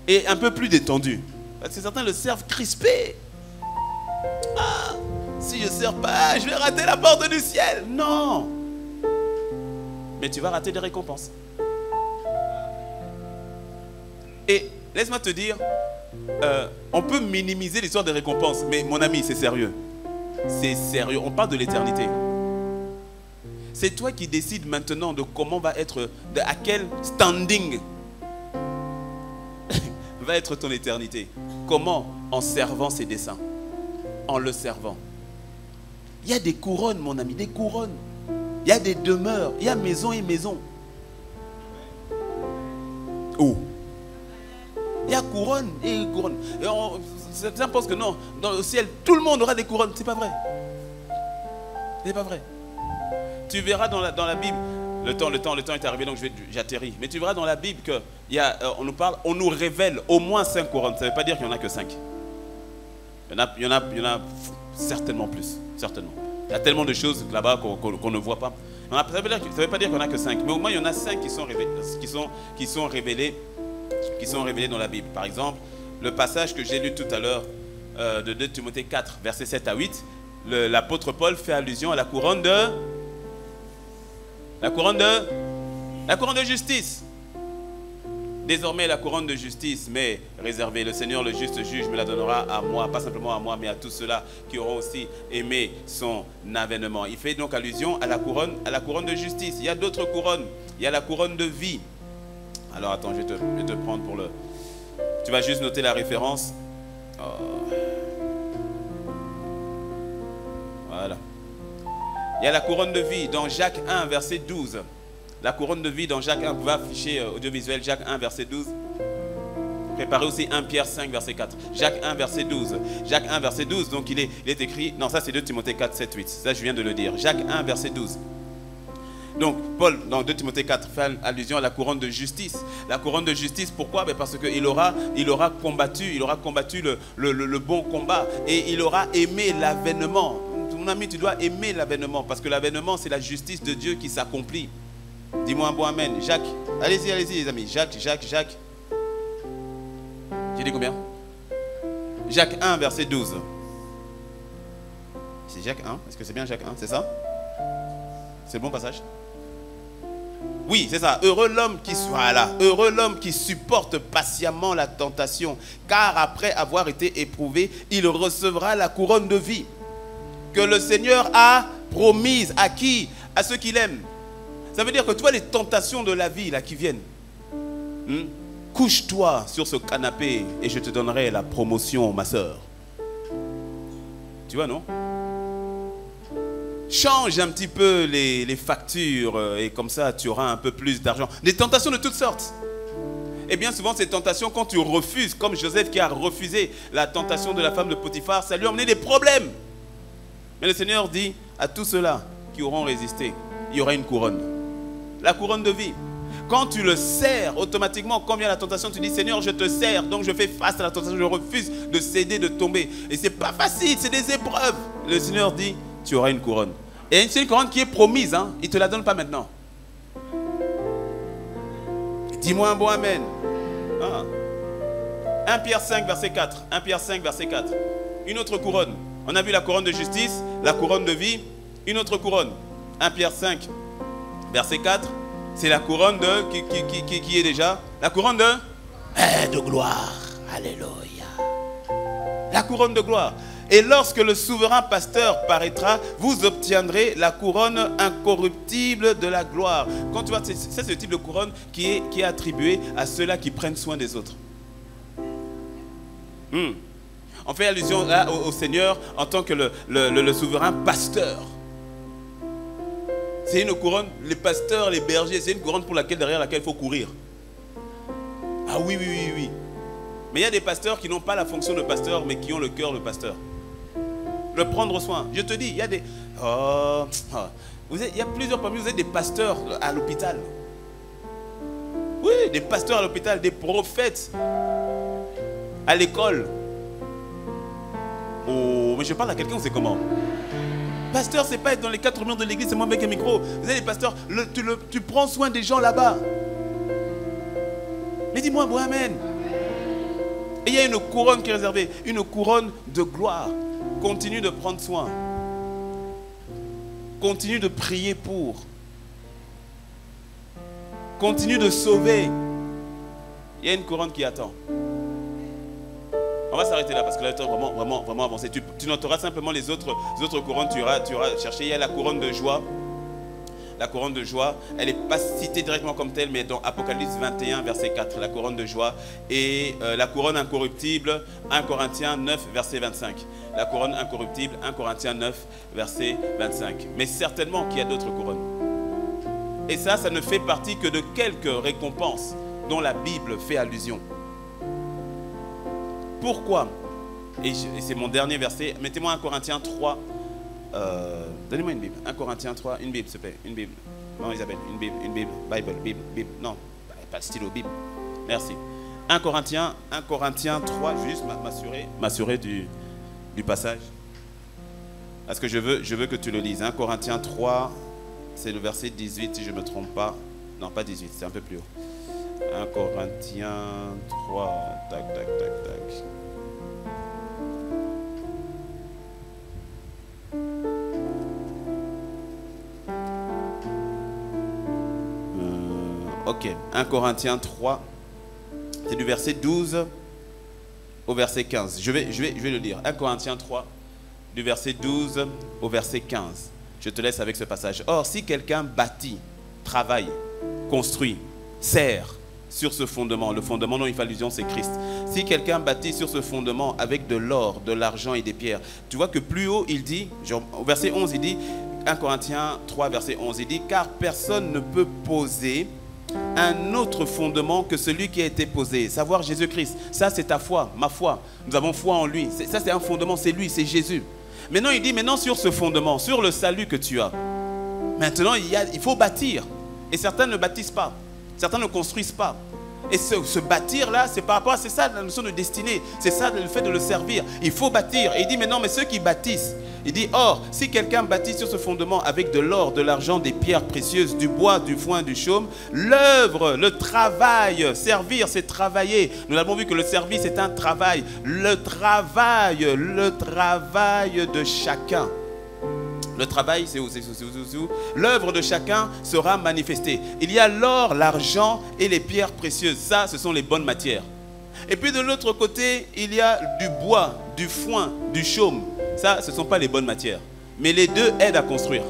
et un peu plus détendu. Parce que certains le servent crispé. Ah, si je ne sers pas, je vais rater la porte du ciel. Non. Mais tu vas rater des récompenses. Et laisse-moi te dire, on peut minimiser l'histoire des récompenses, mais mon ami, c'est sérieux. C'est sérieux. On parle de l'éternité. C'est toi qui décides maintenant de comment va être, à quel standing va être ton éternité. Comment? En servant ses desseins. En le servant. Il y a des couronnes, mon ami, des couronnes. Il y a des demeures. Il y a maison et maison. Où? Il y a couronne et couronne. Et certains pensent que non, dans le ciel, tout le monde aura des couronnes. C'est pas vrai. C'est pas vrai. Tu verras dans la Bible, le temps est arrivé, donc j'atterris. Mais tu verras dans la Bible on nous révèle au moins 5 couronnes. Ça ne veut pas dire qu'il n'y en a que 5. Il y en a certainement plus. Certainement. Il y a tellement de choses là-bas qu'on ne voit pas. Ça ne veut pas dire qu'il n'y en a que 5. Mais au moins, il y en a 5 qui sont révélés dans la Bible. Par exemple, le passage que j'ai lu tout à l'heure de 2 Timothée 4, versets 7 à 8, l'apôtre Paul fait allusion à la couronne de justice. Désormais, la couronne de justice m'est réservée. Le Seigneur, le juste juge, me la donnera à moi, pas simplement à moi, mais à tous ceux-là qui auront aussi aimé son avènement. Il fait donc allusion à la couronne de justice. Il y a d'autres couronnes. Il y a la couronne de vie. Alors attends, je vais te prendre pour le... Tu vas juste noter la référence. Oh. Voilà. Il y a la couronne de vie dans Jacques 1, verset 12. La couronne de vie dans Jacques 1, vous pouvez afficher audiovisuel Jacques 1, verset 12. Préparez aussi 1 Pierre 5, verset 4. Jacques 1, verset 12. Jacques 1, verset 12, donc il est écrit... Non, ça c'est 2 Timothée 4, 7, 8. Ça, je viens de le dire. Jacques 1, verset 12. Donc, Paul, dans 2 Timothée 4, fait allusion à la couronne de justice. La couronne de justice, pourquoi? Parce qu'il aura combattu le bon combat. Et il aura aimé l'avènement. Mon ami, tu dois aimer l'avènement. Parce que l'avènement, c'est la justice de Dieu qui s'accomplit. Dis-moi un bon amen. Jacques, allez-y les amis. Jacques. J'ai dit combien? Jacques 1, verset 12. C'est Jacques 1. Est-ce que c'est bien Jacques 1? C'est ça? C'est le bon passage? Oui, c'est ça. Heureux l'homme qui supporte patiemment la tentation, car après avoir été éprouvé, il recevra la couronne de vie que le Seigneur a promise à qui? À ceux qu'il aime. Ça veut dire que tu vois les tentations de la vie là qui viennent. Couche-toi sur ce canapé et je te donnerai la promotion, ma soeur. Tu vois, non? Change un petit peu les factures et comme ça tu auras un peu plus d'argent. Des tentations de toutes sortes. Et bien souvent ces tentations, quand tu refuses, comme Joseph qui a refusé la tentation de la femme de Potiphar, ça lui a amené des problèmes. Mais le Seigneur dit à tous ceux-là qui auront résisté, il y aura une couronne. La couronne de vie. Quand tu le sers, automatiquement, quand vient la tentation, tu dis Seigneur, je te sers, donc je fais face à la tentation, je refuse de céder, de tomber. Et c'est pas facile, c'est des épreuves. Le Seigneur dit, tu auras une couronne. Et c'est une couronne qui est promise, hein. Il ne te la donne pas maintenant. Dis-moi un bon amen. 1 Pierre 5, verset 4. 1 Pierre 5, verset 4. Une autre couronne. On a vu la couronne de justice, la couronne de vie, une autre couronne. 1 Pierre 5, verset 4. C'est la couronne de... Qui est déjà? La couronne de gloire. Alléluia. La couronne de gloire. Et lorsque le souverain pasteur paraîtra, vous obtiendrez la couronne incorruptible de la gloire. Quand tu vois, c'est ce type de couronne qui est attribué à ceux-là qui prennent soin des autres. On fait allusion là au Seigneur en tant que le souverain pasteur. C'est une couronne, les pasteurs, les bergers, c'est une couronne derrière laquelle il faut courir. Ah oui. Mais il y a des pasteurs qui n'ont pas la fonction de pasteur, mais qui ont le cœur de pasteur. Le prendre soin. Je te dis, il y a des... il y a plusieurs parmi vous, êtes des pasteurs à l'hôpital. Oui, des pasteurs à l'hôpital, des prophètes à l'école. Oh, mais je parle à quelqu'un, c'est comment? Pasteur, c'est pas être dans les 4 murs de l'église, c'est moi avec un micro. Vous savez, les pasteurs, tu prends soin des gens là-bas. Mais dis-moi, bon, amen. Et il y a une couronne qui est réservée, une couronne de gloire. Continue de prendre soin. Continue de prier pour. Continue de sauver. Il y a une couronne qui attend. On va s'arrêter là parce que là, tu as vraiment avancé. Tu noteras simplement les autres couronnes. Tu auras cherché. Il y a la couronne de joie. La couronne de joie, elle n'est pas citée directement comme telle, mais dans Apocalypse 21, verset 4, la couronne de joie. Et la couronne incorruptible, 1 Corinthiens 9, verset 25. La couronne incorruptible, 1 Corinthiens 9, verset 25. Mais certainement qu'il y a d'autres couronnes. Et ça ne fait partie que de quelques récompenses dont la Bible fait allusion. Pourquoi? Et c'est mon dernier verset. Mettez-moi 1 Corinthiens 3. Donnez-moi une Bible. 1 Corinthiens 3, une Bible, s'il te plaît. Une Bible. Non, Isabelle, une Bible. Bible. Non, pas le stylo, Bible. Merci. 1 Corinthiens 3, je vais juste m'assurer du passage. Parce que je veux que tu le lises. 1 Corinthiens 3, c'est le verset 18, si je ne me trompe pas. Non, pas 18, c'est un peu plus haut. 1 Corinthiens 3, tac. Ok, 1 Corinthiens 3, c'est du verset 12 au verset 15. Je vais le lire. 1 Corinthiens 3, du verset 12 au verset 15. Je te laisse avec ce passage. Or, si quelqu'un bâtit, travaille, construit, sert sur ce fondement, le fondement dont il fait allusion, c'est Christ. Si quelqu'un bâtit sur ce fondement avec de l'or, de l'argent et des pierres, tu vois que plus haut, il dit, au verset 11, il dit, 1 Corinthiens 3, verset 11, il dit, car personne ne peut poser un autre fondement que celui qui a été posé, savoir Jésus-Christ. Ça, c'est ta foi, ma foi. Nous avons foi en lui. Ça, c'est un fondement, c'est lui, c'est Jésus. Maintenant, il dit, maintenant sur ce fondement, sur le salut que tu as, maintenant, il faut bâtir. Et certains ne bâtissent pas. Certains ne construisent pas. Et se bâtir-là, c'est par rapport à... C'est ça la notion de destinée. C'est ça le fait de le servir. Il faut bâtir. Et il dit, mais non, mais ceux qui bâtissent, il dit, or, si quelqu'un bâtit sur ce fondement avec de l'or, de l'argent, des pierres précieuses, du bois, du foin, du chaume, l'œuvre, le travail, servir, c'est travailler. Nous avons vu que le service est un travail. Le travail de chacun. Le travail, c'est où? L'œuvre de chacun sera manifestée. Il y a l'or, l'argent et les pierres précieuses. Ça, ce sont les bonnes matières. Et puis de l'autre côté, il y a du bois, du foin, du chaume. Ça, ce ne sont pas les bonnes matières. Mais les deux aident à construire.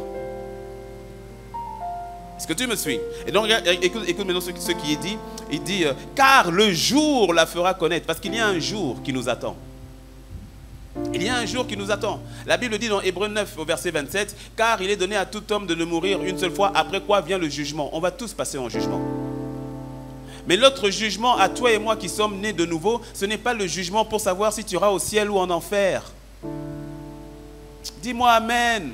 Est-ce que tu me suis? Et donc, écoute maintenant ce qui est dit. Il dit, car le jour la fera connaître. Parce qu'il y a un jour qui nous attend. Il y a un jour qui nous attend. La Bible dit dans Hébreux 9 au verset 27, car il est donné à tout homme de ne mourir une seule fois, après quoi vient le jugement. On va tous passer en jugement. Mais l'autre jugement à toi et moi qui sommes nés de nouveau, ce n'est pas le jugement pour savoir si tu iras au ciel ou en enfer. Dis-moi amen.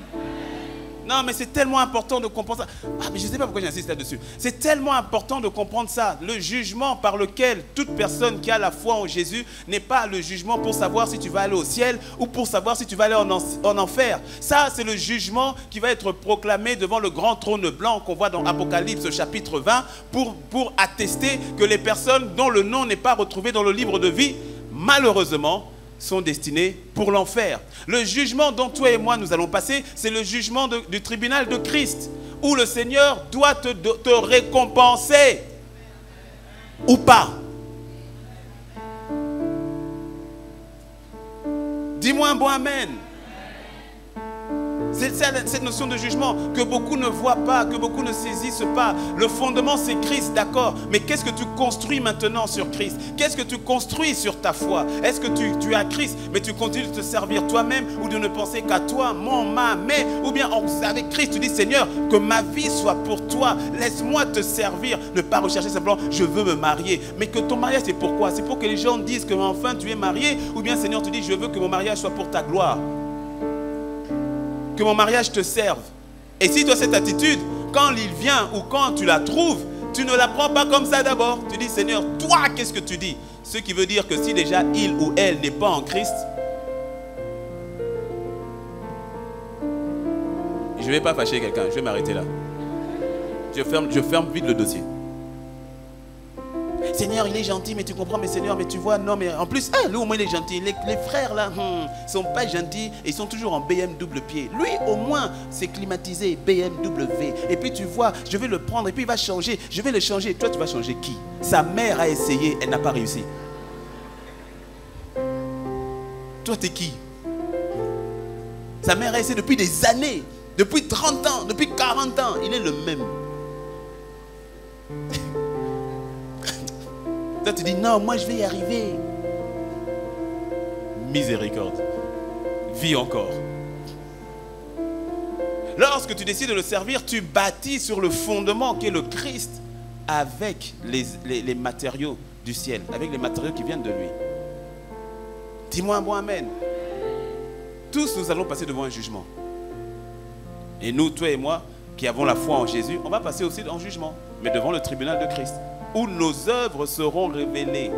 Non, mais c'est tellement important de comprendre ça. Ah, mais je ne sais pas pourquoi j'insiste là-dessus. C'est tellement important de comprendre ça. Le jugement par lequel toute personne qui a la foi en Jésus n'est pas le jugement pour savoir si tu vas aller au ciel ou pour savoir si tu vas aller en enfer. Ça, c'est le jugement qui va être proclamé devant le grand trône blanc qu'on voit dans Apocalypse chapitre 20 pour attester que les personnes dont le nom n'est pas retrouvé dans le livre de vie, malheureusement, sont destinés pour l'enfer. Le jugement dont toi et moi nous allons passer, c'est le jugement du tribunal de Christ, où le Seigneur doit te récompenser ou pas. Dis-moi un bon amen. C'est cette notion de jugement que beaucoup ne voient pas, que beaucoup ne saisissent pas. Le fondement, c'est Christ, d'accord. Mais qu'est-ce que tu construis maintenant sur Christ? Qu'est-ce que tu construis sur ta foi? Est-ce que tu as Christ, mais tu continues de te servir toi-même ou de ne penser qu'à toi, mais ou bien avec Christ, tu dis, Seigneur, que ma vie soit pour toi. Laisse-moi te servir. Ne pas rechercher simplement, je veux me marier. Mais que ton mariage, c'est pourquoi? C'est pour que les gens disent que enfin tu es marié. Ou bien, Seigneur, tu dis, je veux que mon mariage soit pour ta gloire. Que mon mariage te serve. Et si tu as cette attitude, quand il vient ou quand tu la trouves, tu ne la prends pas comme ça d'abord. Tu dis, Seigneur, toi, qu'est-ce que tu dis? Ce qui veut dire que si déjà il ou elle n'est pas en Christ, Je ne vais pas fâcher quelqu'un, je vais m'arrêter là. Je ferme vite le dossier. Seigneur, il est gentil, mais tu comprends, mais Seigneur, mais tu vois, non, mais en plus, lui au moins il est gentil. Les frères là, ils sont pas gentils et ils sont toujours en BM double pied. Lui au moins, c'est climatisé, BMW. Et puis tu vois, je vais le prendre et puis il va changer, je vais le changer. Toi, tu vas changer qui? Sa mère a essayé, elle n'a pas réussi. Toi, t'es qui? Sa mère a essayé depuis des années, depuis 30 ans, depuis 40 ans, il est le même. Toi, tu dis non, moi je vais y arriver. Miséricorde. Vis encore. Lorsque tu décides de le servir, tu bâtis sur le fondement qui est le Christ avec les matériaux du ciel, avec les matériaux qui viennent de lui. Dis-moi un bon amen. Tous nous allons passer devant un jugement. Et nous, toi et moi, qui avons la foi en Jésus, on va passer aussi en jugement, mais devant le tribunal de Christ, où nos œuvres seront révélées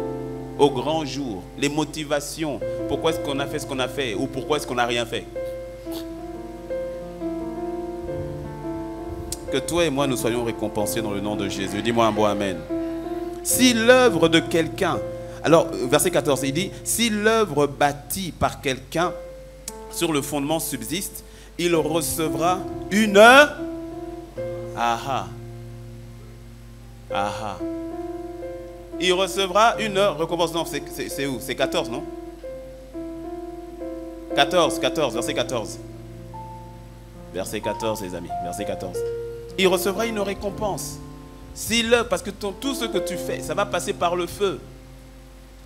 au grand jour. Les motivations, pourquoi est-ce qu'on a fait ce qu'on a fait, ou pourquoi est-ce qu'on n'a rien fait. Que toi et moi, nous soyons récompensés dans le nom de Jésus. Dis-moi un bon amen. Si l'œuvre de quelqu'un, alors verset 14, il dit, si l'œuvre bâtie par quelqu'un sur le fondement subsiste, il recevra une... Aha. Aha. Il recevra une récompense. Non, c'est où? C'est 14, non? 14, verset 14. Verset 14, les amis, verset 14. Il recevra une récompense. Parce que tout ce que tu fais, ça va passer par le feu.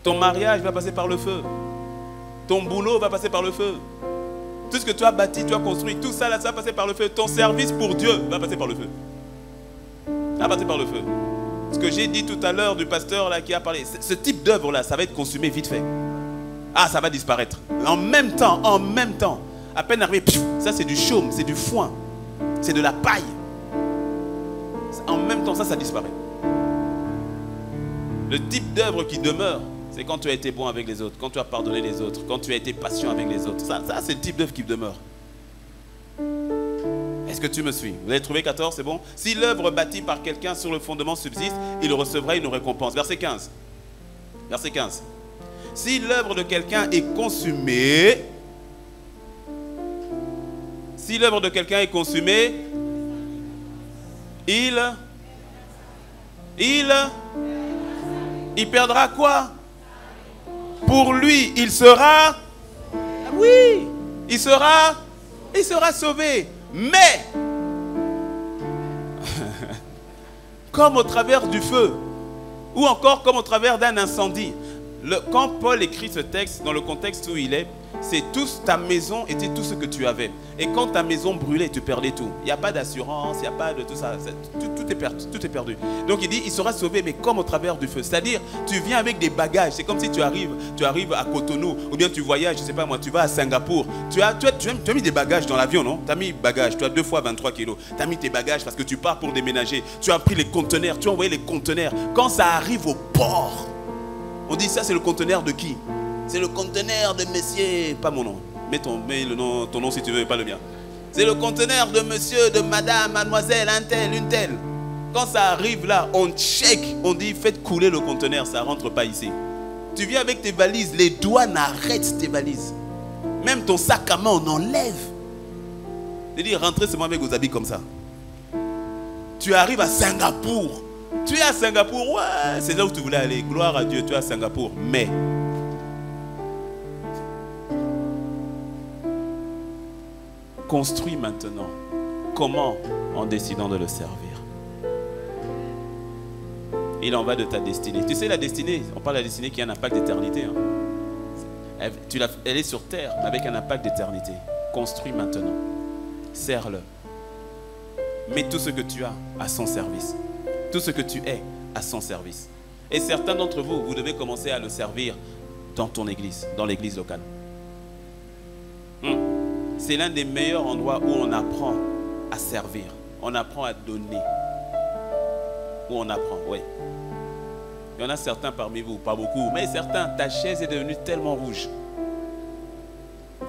Ton mariage va passer par le feu. Ton boulot va passer par le feu. Tout ce que tu as bâti, tu as construit, tout ça, là, ça va passer par le feu. Ton service pour Dieu va passer par le feu. Ça va passer par le feu. Ce que j'ai dit tout à l'heure du pasteur là qui a parlé, ce type d'œuvre là, ça va être consumé vite fait. Ah, ça va disparaître. En même temps, à peine arrivé, ça c'est du chaume, c'est du foin, c'est de la paille. En même temps, ça disparaît. Le type d'œuvre qui demeure, c'est quand tu as été bon avec les autres, quand tu as pardonné les autres, quand tu as été patient avec les autres. Ça c'est le type d'œuvre qui demeure. Est-ce que tu me suis? Vous avez trouvé 14, c'est bon? Si l'œuvre bâtie par quelqu'un sur le fondement subsiste, il recevra une récompense. Verset 15. Verset 15. Si l'œuvre de quelqu'un est consumée, il perdra quoi? Pour lui, il sera... Oui, il sera sauvé. Mais, comme au travers du feu, ou encore comme au travers d'un incendie. Quand Paul écrit ce texte, dans le contexte où il est, c'est ta maison était tout ce que tu avais. Et quand ta maison brûlait, tu perdais tout. Il n'y a pas d'assurance, il n'y a pas de tout ça. Tout est perdu. Donc il dit, il sera sauvé, mais comme au travers du feu. C'est-à-dire, tu viens avec des bagages. C'est comme si tu arrives à Cotonou, ou bien tu voyages, je ne sais pas moi, tu vas à Singapour. Tu as mis des bagages dans l'avion, non? Tu as mis bagages, tu as 2 fois 23 kilos. Tu as mis tes bagages parce que tu pars pour déménager. Tu as pris les conteneurs, tu as envoyé les conteneurs. Quand ça arrive au port, on dit ça, c'est le conteneur de qui? C'est le conteneur de monsieur, pas mon nom. Mets ton nom si tu veux, pas le mien. C'est le conteneur de monsieur, de madame, mademoiselle, un tel, une telle. Quand ça arrive là, on check, on dit faites couler le conteneur, ça ne rentre pas ici. Tu viens avec tes valises, les douanes arrêtent tes valises. Même ton sac à main, on enlève. C'est-à-dire rentrez seulement avec vos habits comme ça. Tu arrives à Singapour. Tu es à Singapour, ouais, c'est là où tu voulais aller. Gloire à Dieu, tu es à Singapour. Mais construis maintenant. Comment? En décidant de le servir. Il en va de ta destinée. Tu sais, la destinée, on parle de la destinée qui a un impact d'éternité. Hein. Elle est sur terre, mais avec un impact d'éternité. Construis maintenant. Sers-le. Mets tout ce que tu as à son service. Tout ce que tu es à son service. Et certains d'entre vous, vous devez commencer à le servir dans ton église, dans l'église locale. C'est l'un des meilleurs endroits où on apprend à servir. On apprend à donner. Où on apprend, oui. Il y en a certains parmi vous, pas beaucoup, mais certains, ta chaise est devenue tellement rouge.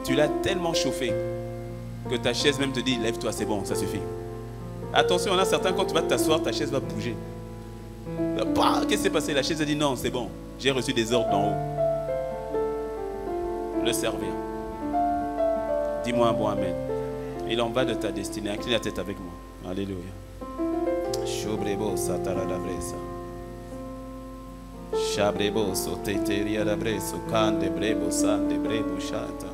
Tu l'as tellement chauffée que ta chaise même te dit, lève-toi, c'est bon, ça suffit. Attention, on a certains, quand tu vas t'asseoir, ta chaise va bouger. Qu'est-ce qui s'est passé? La chaise a dit, non, c'est bon, j'ai reçu des ordres d'en haut. Le servir. Dis-moi un bon amen. Il en va de ta destinée. Incline la tête avec moi. Alléluia. Shobrebo sataradabresa. Shabrebo soteteria dabreso kande brebo sande brebo chata.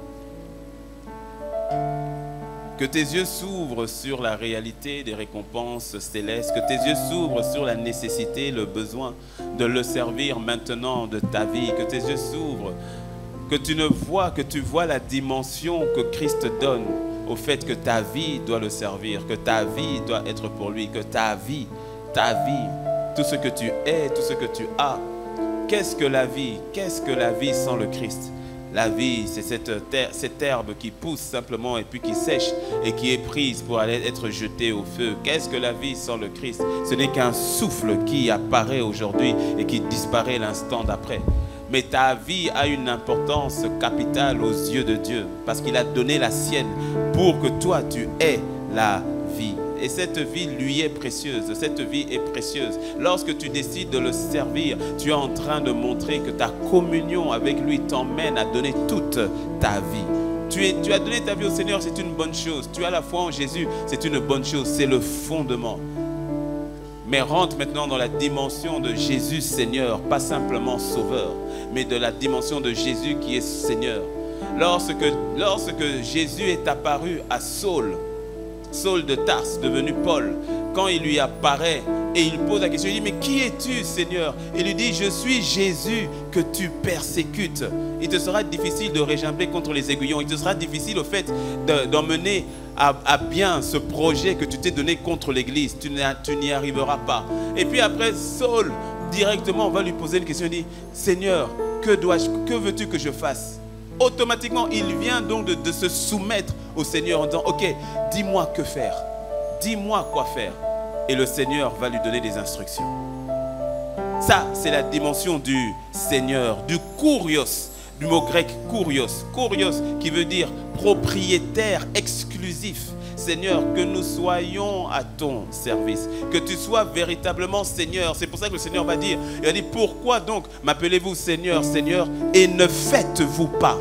Que tes yeux s'ouvrent sur la réalité des récompenses célestes. Que tes yeux s'ouvrent sur la nécessité, le besoin de le servir maintenant de ta vie. Que tes yeux s'ouvrent. Que tu vois la dimension que Christ donne au fait que ta vie doit le servir, que ta vie doit être pour lui, que ta vie, tout ce que tu es, tout ce que tu as. Qu'est-ce que la vie? Qu'est-ce que la vie sans le Christ? La vie, c'est cette herbe qui pousse simplement et puis qui sèche et qui est prise pour aller être jetée au feu. Qu'est-ce que la vie sans le Christ? Ce n'est qu'un souffle qui apparaît aujourd'hui et qui disparaît l'instant d'après. Mais ta vie a une importance capitale aux yeux de Dieu parce qu'il a donné la sienne pour que toi tu aies la vie. Et cette vie lui est précieuse, cette vie est précieuse. Lorsque tu décides de le servir, tu es en train de montrer que ta communion avec lui t'emmène à donner toute ta vie. Tu as donné ta vie au Seigneur, c'est une bonne chose. Tu as la foi en Jésus, c'est une bonne chose, c'est le fondement. Mais rentre maintenant dans la dimension de Jésus Seigneur, pas simplement Sauveur, mais de la dimension de Jésus qui est Seigneur. Lorsque Jésus est apparu à Saul de Tarse, devenu Paul, quand il lui apparaît et il pose la question, il dit, mais qui es-tu Seigneur? Il lui dit, je suis Jésus que tu persécutes. Il te sera difficile de régimbler contre les aiguillons, il te sera difficile au fait d'emmener à bien ce projet que tu t'es donné contre l'Église. Tu n'y arriveras pas. Et puis après, Saul, directement, on va lui poser une question. Il dit, Seigneur, que veux-tu que je fasse? Automatiquement, il vient donc de se soumettre au Seigneur en disant, ok, dis-moi que faire. Dis-moi quoi faire. Et le Seigneur va lui donner des instructions. Ça, c'est la dimension du Seigneur, du kurios. Du mot grec kurios, kurios qui veut dire propriétaire exclusif. Seigneur, que nous soyons à ton service, que tu sois véritablement Seigneur. C'est pour ça que le Seigneur va dire, il va dire, pourquoi donc m'appelez-vous Seigneur, Seigneur, et ne faites-vous pas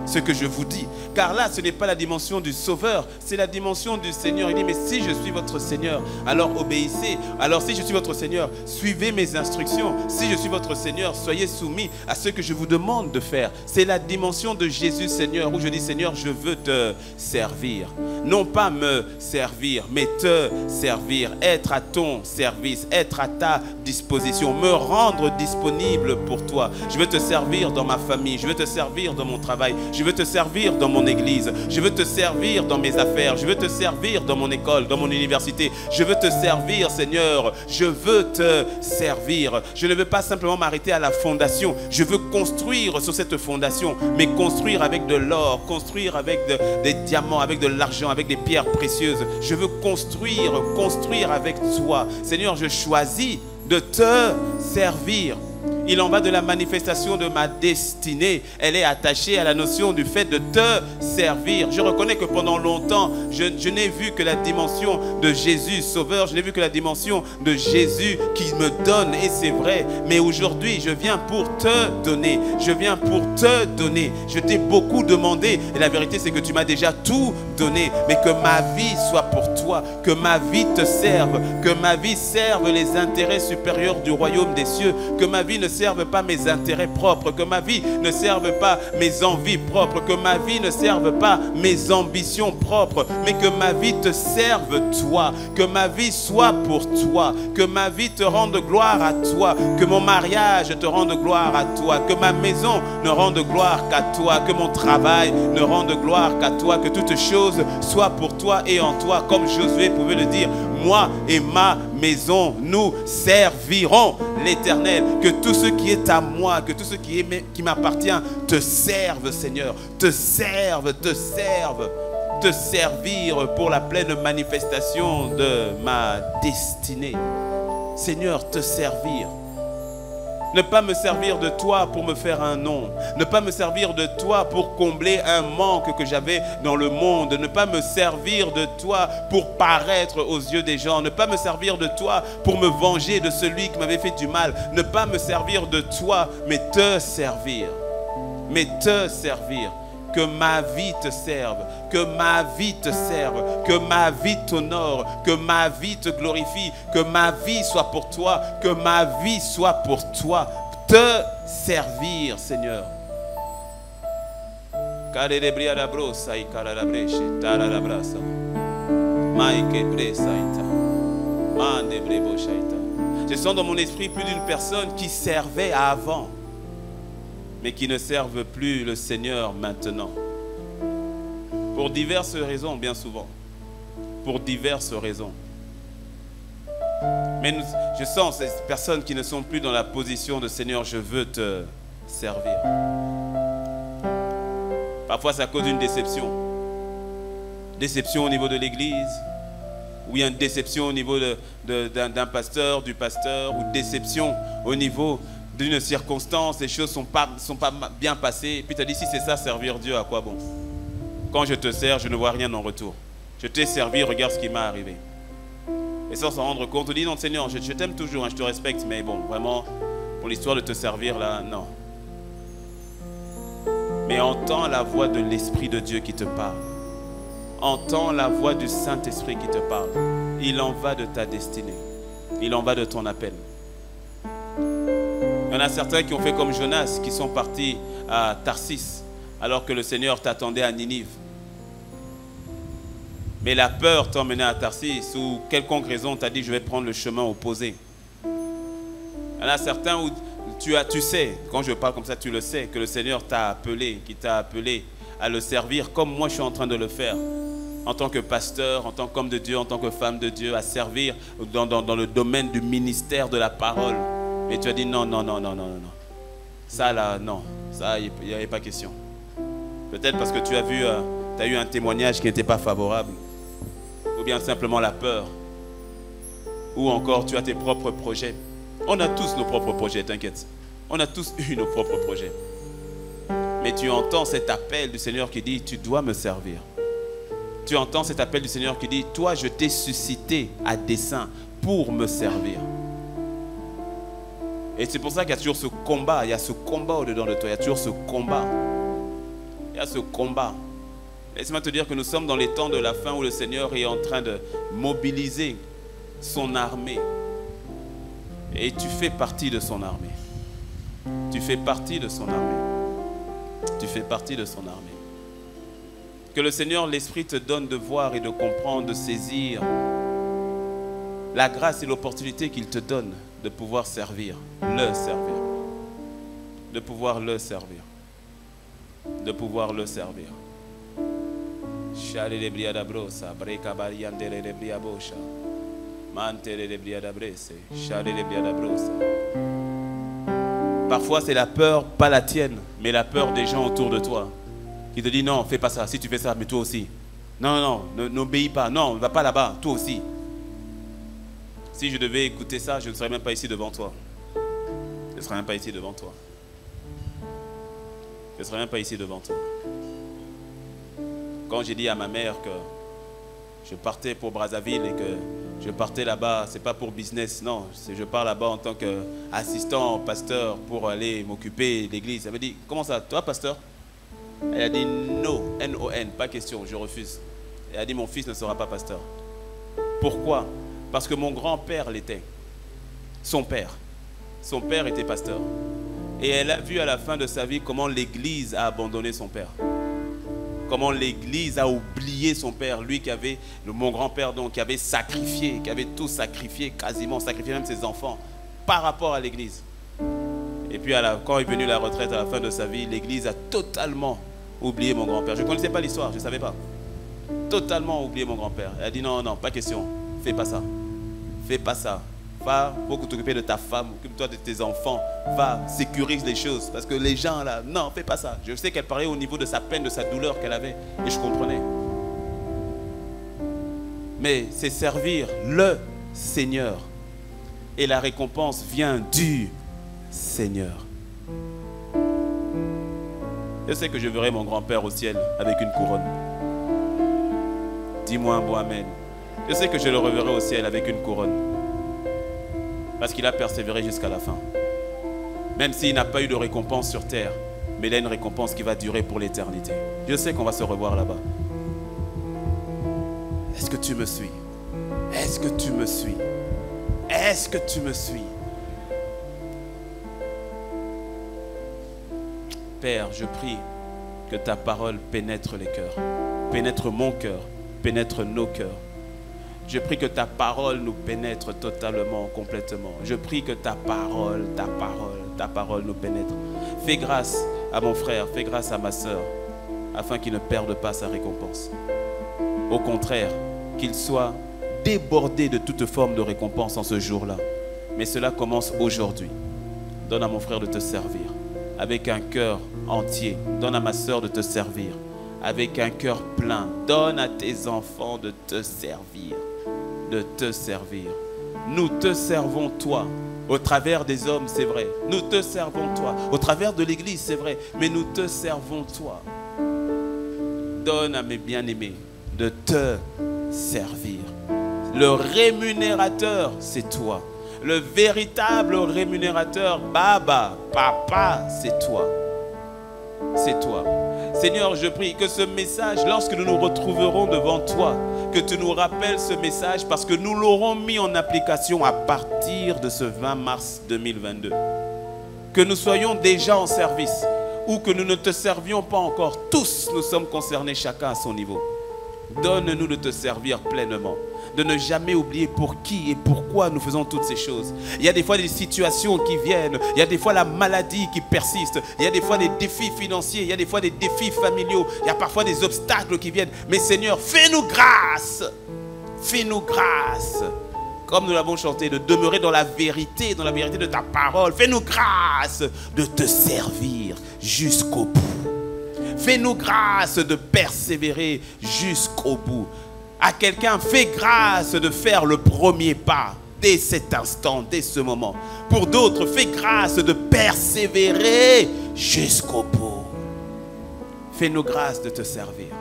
ce que je vous dis? Car là, ce n'est pas la dimension du Sauveur, c'est la dimension du Seigneur. Il dit, mais si je suis votre Seigneur, alors obéissez. Alors si je suis votre Seigneur, suivez mes instructions. Si je suis votre Seigneur, soyez soumis à ce que je vous demande de faire. C'est la dimension de Jésus Seigneur, où je dis, Seigneur, je veux te servir. Non pas me servir, mais te servir, être à ton service, être à ta disposition, me rendre disponible pour toi. Je veux te servir dans ma famille, je veux te servir dans mon travail, je veux te servir dans mon église, je veux te servir dans mes affaires, je veux te servir dans mon école, dans mon université, je veux te servir, Seigneur, je veux te servir. Je ne veux pas simplement m'arrêter à la fondation, je veux construire sur cette fondation, mais construire avec de l'or, construire avec des diamants, avec de l'argent, avec des pierres précieuses. Je veux construire avec toi. Seigneur, je choisis de te servir. Il en va de la manifestation de ma destinée. Elle est attachée à la notion du fait de te servir. Je reconnais que pendant longtemps, je n'ai vu que la dimension de Jésus Sauveur. Je n'ai vu que la dimension de Jésus qui me donne. Et c'est vrai. Mais aujourd'hui, je viens pour te donner. Je viens pour te donner. Je t'ai beaucoup demandé. Et la vérité, c'est que tu m'as déjà tout donné. Mais que ma vie soit pour toi. Que ma vie te serve. Que ma vie serve les intérêts supérieurs du royaume des cieux. Que ma vie ne serve pas mes intérêts propres, que ma vie ne serve pas mes envies propres, que ma vie ne serve pas mes ambitions propres, mais que ma vie te serve toi, que ma vie soit pour toi, que ma vie te rende gloire à toi, que mon mariage te rende gloire à toi, que ma maison ne rende gloire qu'à toi, que mon travail ne rende gloire qu'à toi, que toute chose soit pour toi et en toi, comme Josué pouvait le dire, moi et ma maison, nous servirons l'Éternel. Que tout ce qui est à moi, que tout ce qui m'appartient te serve, Seigneur, te serve, te servir pour la pleine manifestation de ma destinée. Seigneur, te servir. Ne pas me servir de toi pour me faire un nom. Ne pas me servir de toi pour combler un manque que j'avais dans le monde. Ne pas me servir de toi pour paraître aux yeux des gens. Ne pas me servir de toi pour me venger de celui qui m'avait fait du mal. Ne pas me servir de toi, mais te servir. Mais te servir. Que ma vie te serve, que ma vie te serve, que ma vie t'honore, que ma vie te glorifie, que ma vie soit pour toi, que ma vie soit pour toi. Te servir, Seigneur. Je sens dans mon esprit plus d'une personne qui servait avant, mais qui ne servent plus le Seigneur maintenant. Pour diverses raisons, bien souvent. Pour diverses raisons. Mais je sens ces personnes qui ne sont plus dans la position de Seigneur, je veux te servir. Parfois, ça cause une déception. Déception au niveau de l'église, ou bien une déception au niveau d'un pasteur, du pasteur, ou déception au niveau d'une circonstance, les choses ne sont pas bien passées. Et puis tu as dit, si c'est ça, servir Dieu, à quoi bon? Quand je te sers, je ne vois rien en retour. Je t'ai servi, regarde ce qui m'est arrivé. Et sans s'en rendre compte, on dit, non Seigneur, je t'aime toujours, hein, je te respecte, mais bon, vraiment, pour l'histoire de te servir, là, non. Mais entends la voix de l'Esprit de Dieu qui te parle. Entends la voix du Saint-Esprit qui te parle. Il en va de ta destinée. Il en va de ton appel. Il y en a certains qui ont fait comme Jonas, qui sont partis à Tarsis, alors que le Seigneur t'attendait à Ninive. Mais la peur t'a emmené à Tarsis, ou quelconque raison t'a dit, je vais prendre le chemin opposé. Il y en a certains où tu sais, quand je parle comme ça, tu le sais, que le Seigneur t'a appelé, qui t'a appelé à le servir, comme moi je suis en train de le faire. En tant que pasteur, en tant qu'homme de Dieu, en tant que femme de Dieu, à servir dans le domaine du ministère de la parole. Et tu as dit non. Ça là, non. Ça, il n'y avait pas question. Peut-être parce que tu as eu un témoignage qui n'était pas favorable. Ou bien simplement la peur. Ou encore tu as tes propres projets. On a tous nos propres projets, t'inquiète. On a tous eu nos propres projets. Mais tu entends cet appel du Seigneur qui dit, tu dois me servir. Tu entends cet appel du Seigneur qui dit, toi je t'ai suscité à dessein pour me servir. Et c'est pour ça qu'il y a toujours ce combat. Il y a ce combat au-dedans de toi. Il y a toujours ce combat. Il y a ce combat. Laisse-moi te dire que nous sommes dans les temps de la fin où le Seigneur est en train de mobiliser son armée. Et tu fais partie de son armée. Tu fais partie de son armée. Tu fais partie de son armée. Que le Seigneur, l'Esprit te donne de voir et de comprendre, de saisir la grâce et l'opportunité qu'il te donne de pouvoir servir, le servir. De pouvoir le servir. De pouvoir le servir. Parfois c'est la peur, pas la tienne, mais la peur des gens autour de toi qui te dit non, fais pas ça, si tu fais ça, mais toi aussi. Non, n'obéis pas, non, ne va pas là-bas, toi aussi. Si je devais écouter ça, je ne serais même pas ici devant toi. Je ne serais même pas ici devant toi. Je ne serais même pas ici devant toi. Quand j'ai dit à ma mère que je partais pour Brazzaville et que je partais là-bas, ce n'est pas pour business, non. Je pars là-bas en tant qu'assistant pasteur pour aller m'occuper de l'église. Elle m'a dit, comment ça, toi pasteur? Elle a dit no, N-O-N, pas question, je refuse. Elle a dit, mon fils ne sera pas pasteur. Pourquoi? Parce que mon grand-père l'était. Son père était pasteur. Et elle a vu à la fin de sa vie comment l'église a abandonné son père. Comment l'église a oublié son père. Lui qui avait, mon grand-père donc, qui avait sacrifié, qui avait tout sacrifié, quasiment sacrifié même ses enfants, par rapport à l'église. Et puis quand est venue la retraite à la fin de sa vie, l'église a totalement oublié mon grand-père. Je ne connaissais pas l'histoire, je ne savais pas. Totalement oublié mon grand-père. Elle a dit non, pas question, fais pas ça. Fais pas ça. Va pour t'occuper de ta femme, occupe-toi de tes enfants, va, sécurise les choses. Parce que les gens là, non, fais pas ça. Je sais qu'elle parlait au niveau de sa peine, de sa douleur qu'elle avait. Et je comprenais. Mais c'est servir le Seigneur. Et la récompense vient du Seigneur. Je sais que je verrai mon grand-père au ciel avec une couronne. Dis-moi un bon amen. Je sais que je le reverrai au ciel avec une couronne. Parce qu'il a persévéré jusqu'à la fin. Même s'il n'a pas eu de récompense sur terre, mais il a une récompense qui va durer pour l'éternité. Je sais qu'on va se revoir là-bas. Est-ce que tu me suis? Est-ce que tu me suis? Est-ce que tu me suis? Père, je prie que ta parole pénètre les cœurs, pénètre mon cœur, pénètre nos cœurs. Je prie que ta parole nous pénètre totalement, complètement. Je prie que ta parole nous pénètre. Fais grâce à mon frère, fais grâce à ma soeur, afin qu'il ne perde pas sa récompense. Au contraire, qu'il soit débordé de toute forme de récompense en ce jour-là. Mais cela commence aujourd'hui. Donne à mon frère de te servir avec un cœur entier. Donne à ma soeur de te servir avec un cœur plein. Donne à tes enfants de te servir. De te servir. Nous te servons toi. Au travers des hommes, c'est vrai. Nous te servons toi. Au travers de l'église, c'est vrai. Mais nous te servons toi. Donne à mes bien-aimés de te servir. Le rémunérateur, c'est toi. Le véritable rémunérateur, Baba, Papa, c'est toi. C'est toi. Seigneur, je prie que ce message, lorsque nous nous retrouverons devant toi, que tu nous rappelles ce message parce que nous l'aurons mis en application à partir de ce 20 mars 2022. Que nous soyons déjà en service ou que nous ne te servions pas encore. Tous nous sommes concernés, chacun à son niveau. Donne-nous de te servir pleinement. De ne jamais oublier pour qui et pourquoi nous faisons toutes ces choses. Il y a des fois des situations qui viennent. Il y a des fois la maladie qui persiste. Il y a des fois des défis financiers. Il y a des fois des défis familiaux. Il y a parfois des obstacles qui viennent. Mais Seigneur, fais-nous grâce. Fais-nous grâce. Comme nous l'avons chanté, de demeurer dans la vérité de ta parole. Fais-nous grâce de te servir jusqu'au bout. Fais-nous grâce de persévérer jusqu'au bout. À quelqu'un, fais grâce de faire le premier pas dès cet instant, dès ce moment. Pour d'autres, fais grâce de persévérer jusqu'au bout. Fais-nous grâce de te servir.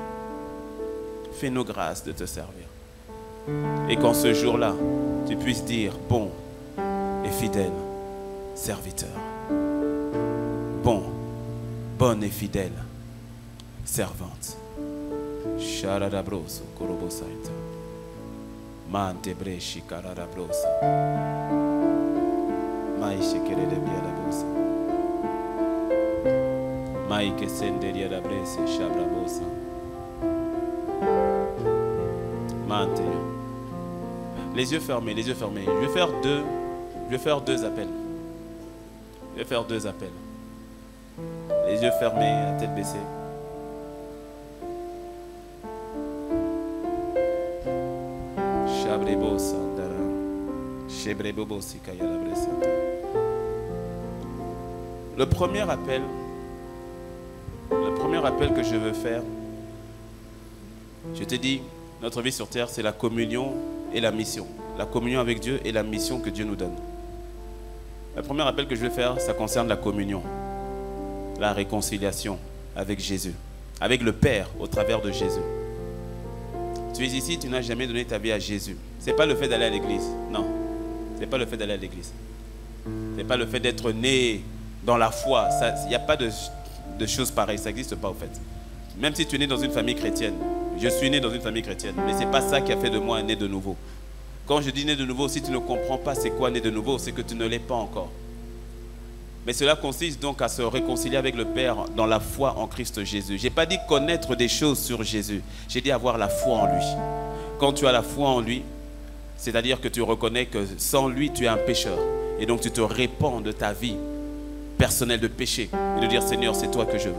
Fais-nous grâce de te servir. Et qu'en ce jour-là, tu puisses dire, bon et fidèle serviteur. Bon, bonne et fidèle servante. Sharadabroso, Korobosaita. Mantebreshi, Karadabrosa. Maïche Keredebiadabosa. Maïke Senderiadabrese, Shabrabosa. Mante. Les yeux fermés, les yeux fermés. Je vais faire deux appels. Je vais faire deux appels. Les yeux fermés, la tête baissée. Le premier appel que je veux faire, je te dis, notre vie sur terre, c'est la communion et la mission. La communion avec Dieu et la mission que Dieu nous donne. Le premier appel que je vais faire, ça concerne la communion, la réconciliation avec Jésus, avec le Père au travers de Jésus. Tu es ici, tu n'as jamais donné ta vie à Jésus. Ce n'est pas le fait d'aller à l'église. Non. Ce n'est pas le fait d'aller à l'église. Ce n'est pas le fait d'être né dans la foi. Il n'y a pas de choses pareilles. Ça n'existe pas, en fait. Même si tu es né dans une famille chrétienne. Je suis né dans une famille chrétienne. Mais ce n'est pas ça qui a fait de moi un né de nouveau. Quand je dis né de nouveau, si tu ne comprends pas c'est quoi né de nouveau, c'est que tu ne l'es pas encore. Mais cela consiste donc à se réconcilier avec le Père dans la foi en Christ Jésus. Je n'ai pas dit connaître des choses sur Jésus. J'ai dit avoir la foi en lui. Quand tu as la foi en lui, c'est-à-dire que tu reconnais que sans lui, tu es un pécheur. Et donc tu te répands de ta vie personnelle de péché. Et de dire, Seigneur, c'est toi que je veux.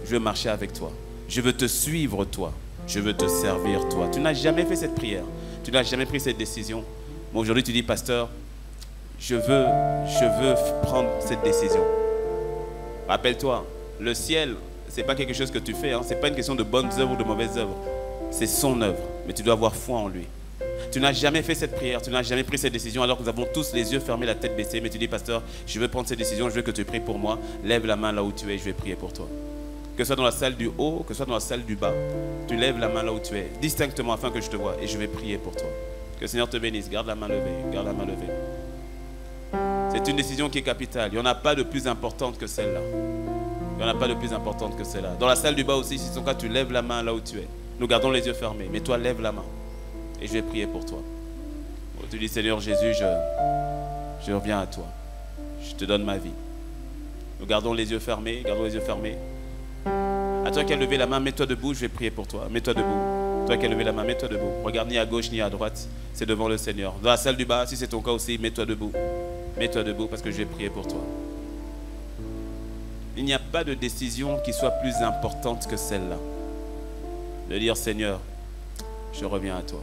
Je veux marcher avec toi. Je veux te suivre toi. Je veux te servir toi. Tu n'as jamais fait cette prière. Tu n'as jamais pris cette décision. Mais aujourd'hui, tu dis, pasteur, je veux prendre cette décision. Rappelle-toi, le ciel, ce n'est pas quelque chose que tu fais. Ce n'est pas une question de bonnes œuvres ou de mauvaises œuvres. C'est son œuvre. Mais tu dois avoir foi en lui. Tu n'as jamais fait cette prière, tu n'as jamais pris cette décision alors que nous avons tous les yeux fermés, la tête baissée. Mais tu dis, pasteur, je veux prendre cette décision, je veux que tu pries pour moi. Lève la main là où tu es, je vais prier pour toi. Que ce soit dans la salle du haut, que ce soit dans la salle du bas, tu lèves la main là où tu es, distinctement afin que je te voie et je vais prier pour toi. Que le Seigneur te bénisse, garde la main levée, garde la main levée. C'est une décision qui est capitale, il n'y en a pas de plus importante que celle-là. Il n'y en a pas de plus importante que celle-là. Dans la salle du bas aussi, si c'est ton cas, tu lèves la main là où tu es. Nous gardons les yeux fermés, mais toi lève la main et je vais prier pour toi. Tu dis, Seigneur Jésus, je reviens à toi. Je te donne ma vie. Nous gardons les yeux fermés, gardons les yeux fermés. À toi qui as levé la main, mets-toi debout, je vais prier pour toi. Mets-toi debout. Toi qui as levé la main, mets-toi debout. Regarde ni à gauche ni à droite, c'est devant le Seigneur. Dans la salle du bas, si c'est ton cas aussi, mets-toi debout. Mets-toi debout parce que je vais prier pour toi. Il n'y a pas de décision qui soit plus importante que celle-là. De dire, Seigneur, je reviens à toi.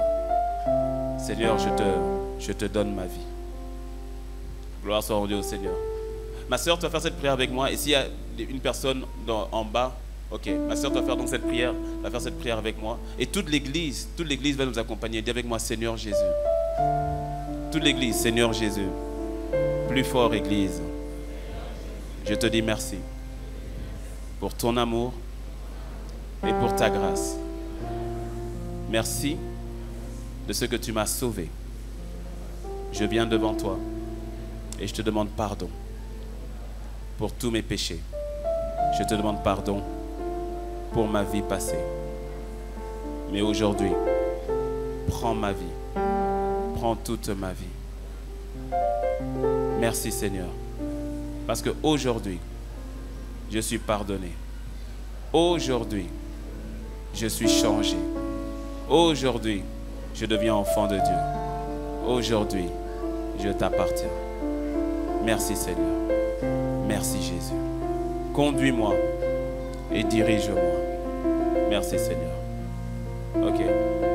Seigneur, je te donne ma vie. Gloire soit rendue au Seigneur. Ma soeur, tu vas faire cette prière avec moi. Et s'il y a une personne en bas, ok, ma soeur, tu vas faire donc cette prière. Tu vas faire cette prière avec moi. Et toute l'église va nous accompagner. Dis avec moi, Seigneur Jésus. Toute l'église, Seigneur Jésus. Plus fort, église. Je te dis merci pour ton amour et pour ta grâce. Merci de ce que tu m'as sauvé. Je viens devant toi et je te demande pardon pour tous mes péchés. Je te demande pardon pour ma vie passée. Mais aujourd'hui, prends ma vie. Prends toute ma vie. Merci Seigneur. Parce qu'aujourd'hui, je suis pardonné. Aujourd'hui, je suis changé. Aujourd'hui, je deviens enfant de Dieu. Aujourd'hui, je t'appartiens. Merci Seigneur. Merci Jésus. Conduis-moi et dirige-moi. Merci Seigneur. Ok.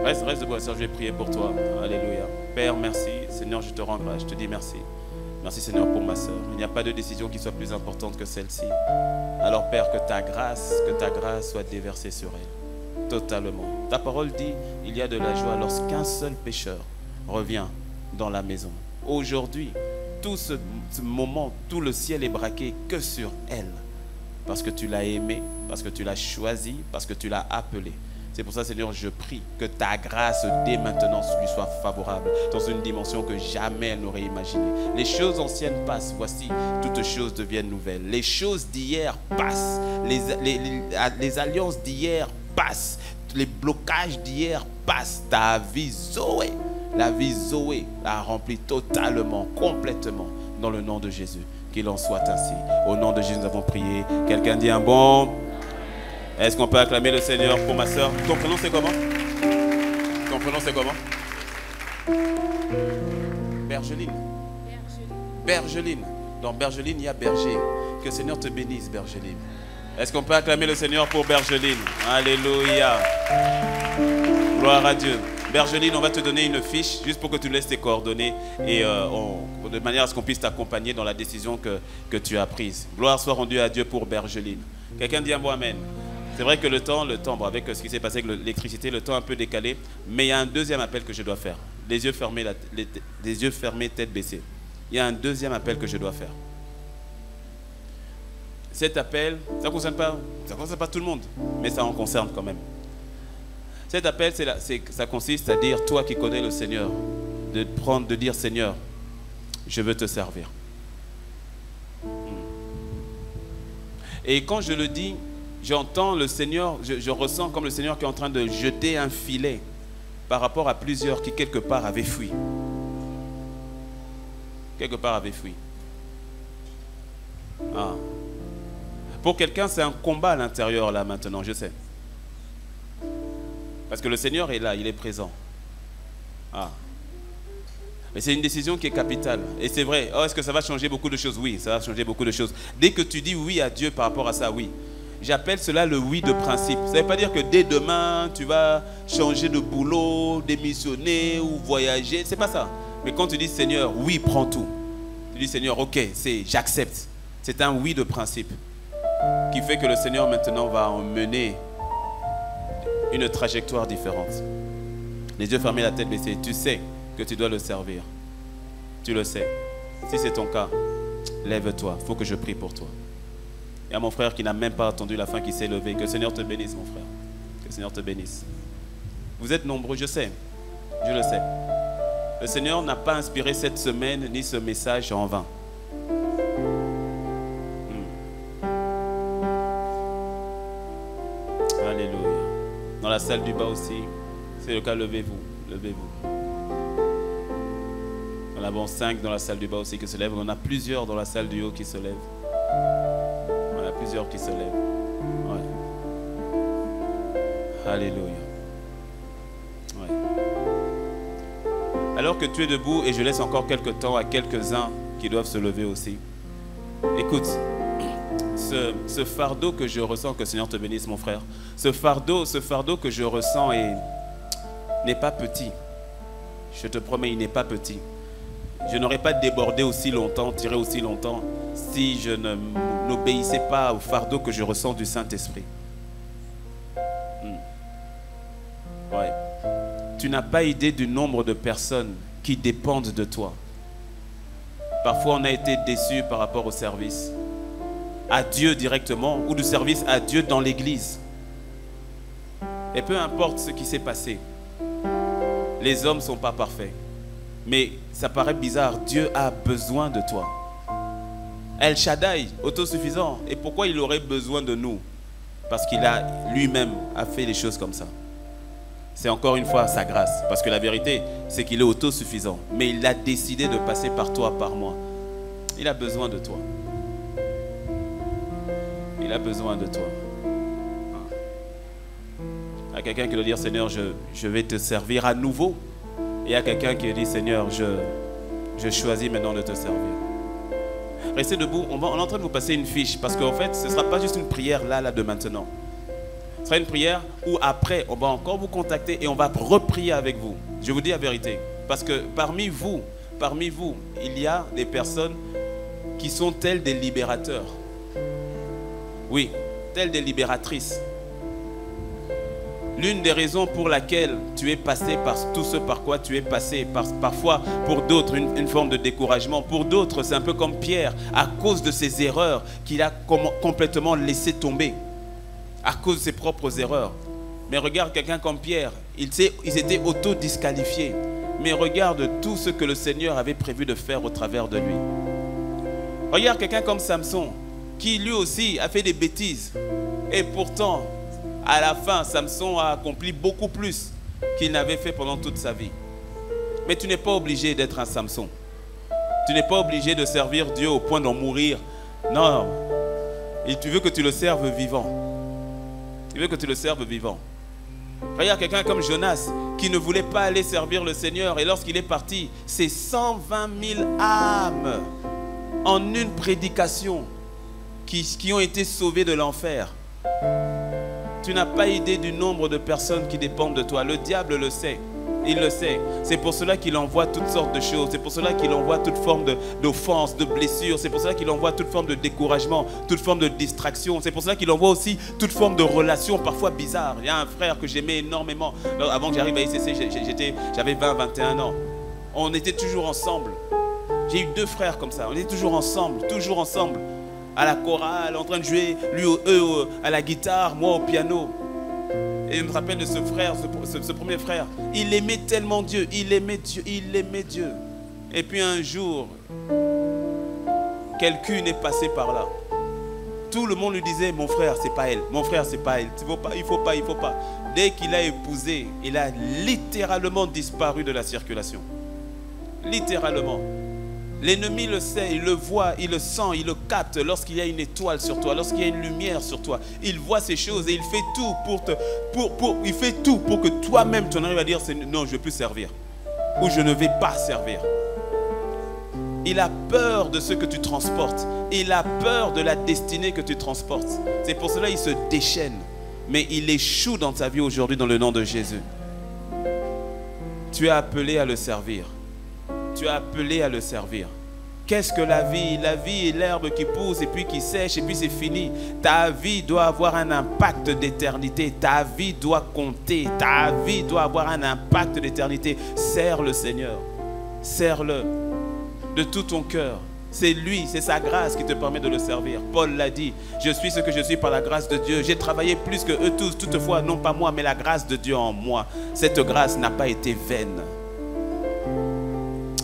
Reste debout, Seigneur, je vais prier pour toi. Alléluia. Père, merci. Seigneur, je te rends grâce. Je te dis merci. Merci Seigneur pour ma soeur. Il n'y a pas de décision qui soit plus importante que celle-ci. Alors Père, que ta grâce soit déversée sur elle. Totalement. Ta parole dit, il y a de la joie lorsqu'un seul pécheur revient dans la maison. Aujourd'hui, tout ce moment, tout le ciel est braqué que sur elle. Parce que tu l'as aimée, parce que tu l'as choisie, parce que tu l'as appelée. C'est pour ça, Seigneur, je prie que ta grâce dès maintenant lui soit favorable dans une dimension que jamais elle n'aurait imaginée. Les choses anciennes passent, voici, toutes choses deviennent nouvelles. Les choses d'hier passent, les alliances d'hier passent, les blocages d'hier passent. Ta vie Zoé, la vie Zoé a rempli totalement, complètement dans le nom de Jésus. Qu'il en soit ainsi. Au nom de Jésus, nous avons prié. Quelqu'un dit un bon... Est-ce qu'on peut acclamer le Seigneur pour ma soeur? Ton prénom c'est comment? Ton prénom c'est comment? Bergeline. Bergeline. Dans Bergeline, il y a berger. Que le Seigneur te bénisse, Bergeline. Est-ce qu'on peut acclamer le Seigneur pour Bergeline? Alléluia. Gloire à Dieu. Bergeline, on va te donner une fiche juste pour que tu laisses tes coordonnées et de manière à ce qu'on puisse t'accompagner dans la décision que tu as prise. Gloire soit rendue à Dieu pour Bergeline. Quelqu'un dit un bon amen. C'est vrai que le temps, bon, avec ce qui s'est passé avec l'électricité, le temps est un peu décalé, mais il y a un deuxième appel que je dois faire. Les yeux fermés, les yeux fermés, tête baissée. Il y a un deuxième appel que je dois faire. Cet appel, ça ne concerne pas tout le monde, mais ça en concerne quand même. Cet appel, ça consiste à dire, toi qui connais le Seigneur, de dire, Seigneur, je veux te servir. Et quand je le dis, j'entends le Seigneur, je ressens comme le Seigneur qui est en train de jeter un filet par rapport à plusieurs qui quelque part avaient fui. Quelque part avaient fui. Ah. Pour quelqu'un, c'est un combat à l'intérieur là maintenant, je sais. Parce que le Seigneur est là, il est présent. Ah. Mais c'est une décision qui est capitale. Et c'est vrai. Oh, est-ce que ça va changer beaucoup de choses? Oui, ça va changer beaucoup de choses. Dès que tu dis oui à Dieu par rapport à ça, oui. J'appelle cela le oui de principe. Ça ne veut pas dire que dès demain, tu vas changer de boulot, démissionner ou voyager. C'est pas ça. Mais quand tu dis Seigneur, oui, prends tout. Tu dis Seigneur, ok, j'accepte. C'est un oui de principe qui fait que le Seigneur maintenant va emmener une trajectoire différente. Les yeux fermés, la tête baissée. Tu sais que tu dois le servir. Tu le sais. Si c'est ton cas, lève-toi. Il faut que je prie pour toi. Il y a mon frère qui n'a même pas attendu la fin, qui s'est levé. Que le Seigneur te bénisse, mon frère. Que le Seigneur te bénisse. Vous êtes nombreux, je sais. Je le sais. Le Seigneur n'a pas inspiré cette semaine ni ce message en vain. Alléluia. Dans la salle du bas aussi, c'est le cas, levez-vous. Levez-vous. On a bon 5 dans la salle du bas aussi qui se lèvent. On a plusieurs dans la salle du haut qui se lèvent. On a plusieurs qui se lèvent. Ouais. Alléluia. Ouais. Alors que tu es debout, et je laisse encore quelques temps à quelques-uns qui doivent se lever aussi. Écoute, ce fardeau que je ressens, que le Seigneur te bénisse, mon frère, ce fardeau que je ressens n'est pas petit. Je te promets, il n'est pas petit. Je n'aurais pas débordé aussi longtemps, tiré aussi longtemps, si je n'obéissais pas au fardeau que je ressens du Saint-Esprit. Ouais. Tu n'as pas idée du nombre de personnes qui dépendent de toi. Parfois, on a été déçus par rapport au service à Dieu directement, ou du service à Dieu dans l'église. Et peu importe ce qui s'est passé, les hommes ne sont pas parfaits. Mais ça paraît bizarre, Dieu a besoin de toi. El Shaddai, autosuffisant. Et pourquoi il aurait besoin de nous? Parce qu'il a lui-même a fait les choses comme ça. C'est encore une fois sa grâce. Parce que la vérité, c'est qu'il est autosuffisant. Mais il a décidé de passer par toi, par moi. Il a besoin de toi. Il a besoin de toi. Il y a quelqu'un qui doit dire, Seigneur, je vais te servir à nouveau. Et il y a quelqu'un qui dit, Seigneur, je choisis maintenant de te servir. Restez debout, on est en train de vous passer une fiche. Parce qu'en fait, ce ne sera pas juste une prière là de maintenant. Ce sera une prière où après, on va encore vous contacter et on va reprier avec vous. Je vous dis la vérité. Parce que parmi vous, il y a des personnes qui sont telles des libérateurs. Oui, telles des libératrices. L'une des raisons pour laquelle tu es passé par tout ce par quoi tu es passé, parfois pour d'autres une forme de découragement, pour d'autres c'est un peu comme Pierre, à cause de ses erreurs qu'il a complètement laissé tomber, à cause de ses propres erreurs. Mais regarde quelqu'un comme Pierre, il s'était auto-disqualifié, mais regarde tout ce que le Seigneur avait prévu de faire au travers de lui. Regarde quelqu'un comme Samson, qui lui aussi a fait des bêtises, et pourtant à la fin, Samson a accompli beaucoup plus qu'il n'avait fait pendant toute sa vie. Mais tu n'es pas obligé d'être un Samson. Tu n'es pas obligé de servir Dieu au point d'en mourir. Non. Et tu veux que tu le serves vivant. Il veut que tu le serves vivant. Regarde quelqu'un comme Jonas qui ne voulait pas aller servir le Seigneur. Et lorsqu'il est parti, c'est 120 000 âmes en une prédication qui ont été sauvées de l'enfer. Tu n'as pas idée du nombre de personnes qui dépendent de toi. Le diable le sait. Il le sait. C'est pour cela qu'il envoie toutes sortes de choses. C'est pour cela qu'il envoie toute forme d'offense, de blessure. C'est pour cela qu'il envoie toute forme de découragement, toute forme de distraction. C'est pour cela qu'il envoie aussi toute forme de relation parfois bizarre. Il y a un frère que j'aimais énormément. Avant que j'arrive à ICC, j'avais 20-21 ans. On était toujours ensemble. J'ai eu 2 frères comme ça. On était toujours ensemble. À la chorale, en train de jouer, lui à la guitare, moi au piano. Et je me rappelle de ce frère, ce premier frère. Il aimait tellement Dieu, il aimait Dieu. Et puis un jour, quelqu'un est passé par là. Tout le monde lui disait, mon frère, c'est pas elle. Mon frère, c'est pas elle. Il faut pas. Dès qu'il a épousé, il a littéralement disparu de la circulation. Littéralement. L'ennemi le sait, il le voit, il le sent, il le capte lorsqu'il y a une étoile sur toi, lorsqu'il y a une lumière sur toi. Il voit ces choses et il fait tout pour que toi-même tu en arrives à dire non, je ne vais plus servir ou je ne vais pas servir. Il a peur de ce que tu transportes. Il a peur de la destinée que tu transportes. C'est pour cela qu'il se déchaîne. Mais il échoue dans ta vie aujourd'hui dans le nom de Jésus. Tu es appelé à le servir. Tu es appelé à le servir. Qu'est-ce que la vie? La vie est l'herbe qui pousse et puis qui sèche et puis c'est fini. Ta vie doit avoir un impact d'éternité. Ta vie doit compter. Ta vie doit avoir un impact d'éternité. Sers le Seigneur. Sers-le de tout ton cœur. C'est lui, c'est sa grâce qui te permet de le servir. Paul l'a dit, je suis ce que je suis par la grâce de Dieu. J'ai travaillé plus que eux tous, toutefois, non pas moi, mais la grâce de Dieu en moi. Cette grâce n'a pas été vaine.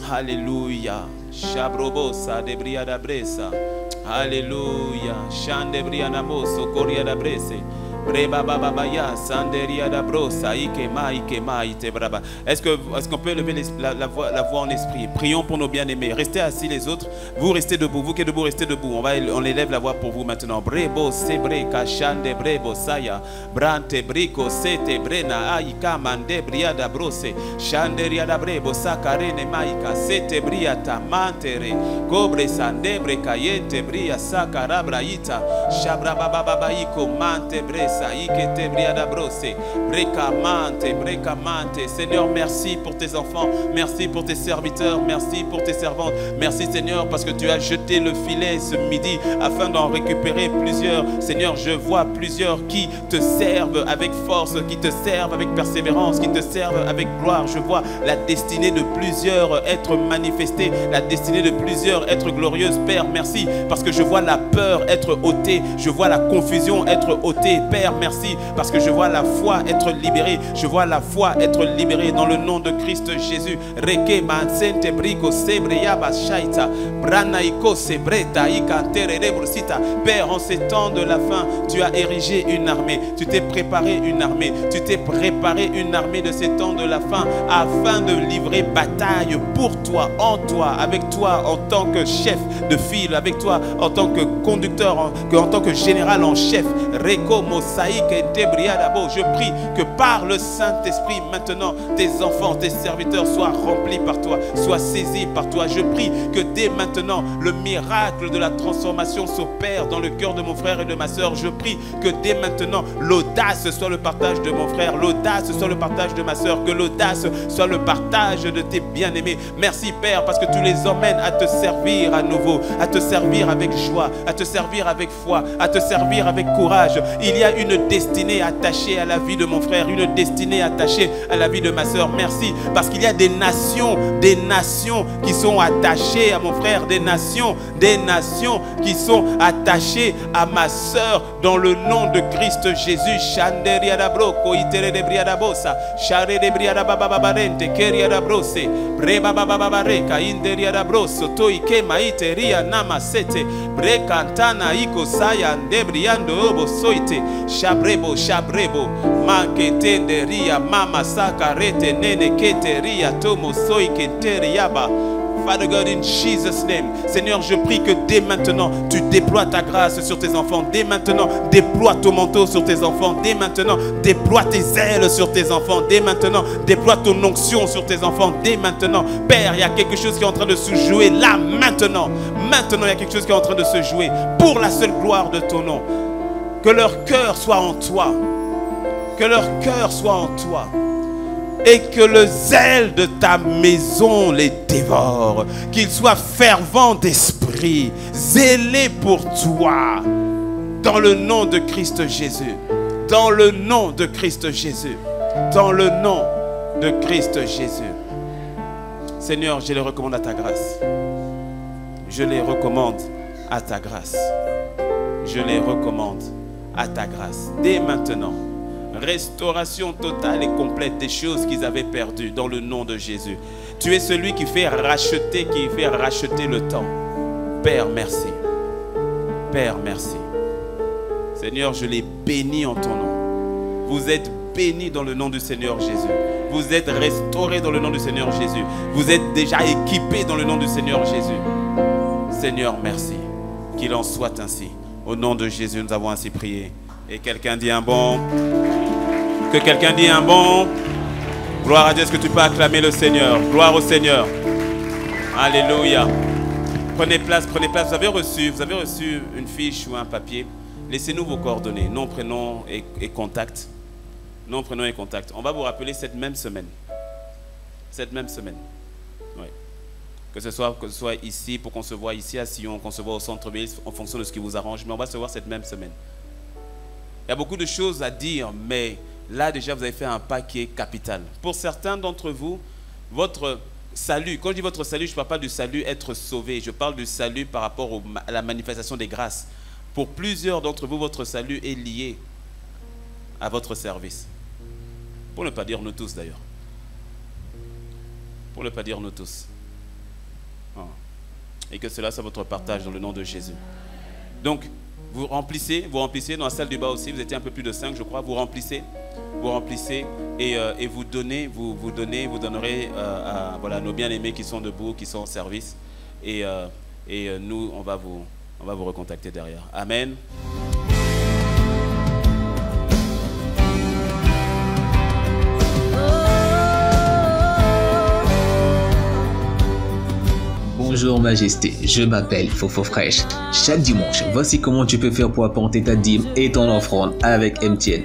Alléluia. Shabrobosa debriada bresa. Alléluia. Chandebriana moso coriada brese. Est-ce qu'on peut lever la voix en esprit? Prions pour nos bien-aimés. Restez assis les autres. Vous restez debout. Vous qui êtes debout, restez debout. On élève la voix pour vous maintenant. Brebo sebre kashande brebo saya. Brante brico sete brena aika mande briada brose. Shanderia da brebo sakarene maika sete briata mantere. Cobre sandebre kayete bria sakara braita. Shabra baba babaiko mante brese. Seigneur, merci pour tes enfants, merci pour tes serviteurs, merci pour tes servantes. Merci Seigneur parce que tu as jeté le filet ce midi afin d'en récupérer plusieurs. Seigneur, je vois plusieurs qui te servent avec force, qui te servent avec persévérance, qui te servent avec gloire. Je vois la destinée de plusieurs être manifestée, la destinée de plusieurs être glorieuse. Père, merci parce que je vois la peur être ôtée, je vois la confusion être ôtée. Père, merci parce que je vois la foi être libérée. Je vois la foi être libérée dans le nom de Christ Jésus. Père, en ces temps de la fin, tu as érigé une armée. Tu t'es préparé une armée. Tu t'es préparé une armée de ces temps de la fin afin de livrer bataille pour toi, avec toi en tant que chef de file, avec toi en tant que conducteur, en tant que général en chef. Je prie que par le Saint-Esprit maintenant tes enfants, tes serviteurs soient remplis par toi, soient saisis par toi. Je prie que dès maintenant le miracle de la transformation s'opère dans le cœur de mon frère et de ma soeur. Je prie que dès maintenant l'audace soit le partage de mon frère, l'audace soit le partage de ma soeur, que l'audace soit le partage de tes bien-aimés. Merci Père parce que tu les emmènes à te servir à nouveau, à te servir avec joie, à te servir avec foi, à te servir avec courage. Il y a une destinée attachée à la vie de mon frère, une destinée attachée à la vie de ma soeur. Merci parce qu'il y a des nations qui sont attachées à mon frère, des nations qui sont attachées à ma soeur dans le nom de Christ Jésus. Shabrebo, Manketende Ria, Mama Sakarete, Nene Keteria, Tomo Soy Kenteriaba. Father God, in Jesus' name, Seigneur, je prie que dès maintenant, tu déploies ta grâce sur tes enfants. Dès maintenant, déploie ton manteau sur tes enfants. Dès maintenant, déploie tes ailes sur tes enfants. Dès maintenant, déploie ton onction sur tes enfants. Dès maintenant, Père, il y a quelque chose qui est en train de se jouer là, maintenant. Maintenant, il y a quelque chose qui est en train de se jouer pour la seule gloire de ton nom. Que leur cœur soit en toi. Que leur cœur soit en toi. Et que le zèle de ta maison les dévore. Qu'ils soient fervents d'esprit, zélés pour toi. Dans le nom de Christ Jésus. Dans le nom de Christ Jésus. Dans le nom de Christ Jésus. Seigneur, je les recommande à ta grâce. Je les recommande à ta grâce. Je les recommande à ta grâce. Dès maintenant, restauration totale et complète des choses qu'ils avaient perdues dans le nom de Jésus. Tu es celui qui fait racheter le temps. Père, merci. Père, merci. Seigneur, je les bénis en ton nom. Vous êtes bénis dans le nom du Seigneur Jésus. Vous êtes restaurés dans le nom du Seigneur Jésus. Vous êtes déjà équipés dans le nom du Seigneur Jésus. Seigneur, merci. Qu'il en soit ainsi. Au nom de Jésus, nous avons ainsi prié. Et quelqu'un dit un bon. Que quelqu'un dit un bon. Gloire à Dieu. Est-ce que tu peux acclamer le Seigneur? Gloire au Seigneur. Alléluia. Prenez place, prenez place. Vous avez reçu une fiche ou un papier. Laissez-nous vos coordonnées. Nom, prénom et contact. Nom, prénom et contact. On va vous rappeler cette même semaine. Cette même semaine. Oui. que ce soit ici, pour qu'on se voit ici à Sion, qu'on se voit au centre-ville, en fonction de ce qui vous arrange. Mais on va se voir cette même semaine. Il y a beaucoup de choses à dire, mais là déjà vous avez fait un pas qui est capital. Pour certains d'entre vous, votre salut, quand je dis votre salut, je ne parle pas du salut être sauvé, je parle du salut par rapport à la manifestation des grâces. Pour plusieurs d'entre vous, votre salut est lié à votre service. Pour ne pas dire nous tous d'ailleurs. Pour ne pas dire nous tous. Et que cela soit votre partage dans le nom de Jésus. Donc, vous remplissez dans la salle du bas aussi, vous étiez un peu plus de 5 je crois, vous remplissez et vous donnerez à voilà, nos bien-aimés qui sont debout, qui sont en service et nous, on va vous recontacter derrière. Amen. Bonjour Majesté, je m'appelle Fofo Fresh. Chaque dimanche, voici comment tu peux faire pour apporter ta dîme et ton offrande avec MTN.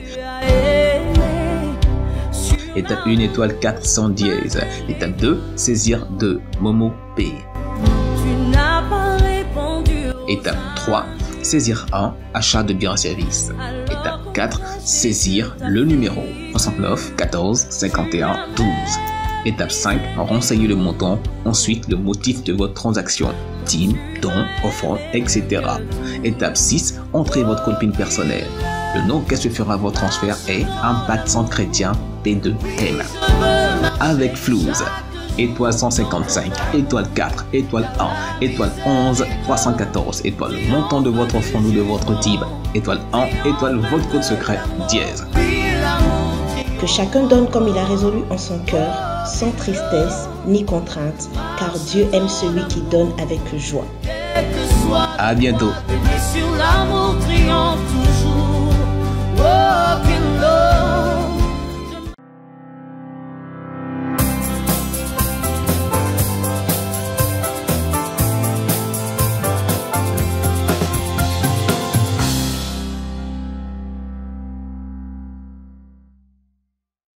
Étape 1, étoile 400 dièse. Étape 2, saisir 2, Momo Pay. Étape 3, saisir 1, achat de biens et services. Étape 4, saisir le numéro 69 14 51 12. Étape 5, renseigner le montant, ensuite le motif de votre transaction, dîme, don, offrande, etc. Étape 6, entrez votre code PIN personnel. Le nom qu'elle se fera votre transfert est Impact Centre Chrétien P2M. Avec Flouze, étoile 155, étoile 4, étoile 1, étoile 11, 314, étoile le montant de votre offrande ou de votre dîme, étoile 1, étoile votre code secret, dièse. Que chacun donne comme il a résolu en son cœur, sans tristesse ni contrainte, car Dieu aime celui qui donne avec joie. À bientôt. Sur l'amour triomphe toujours. Oh,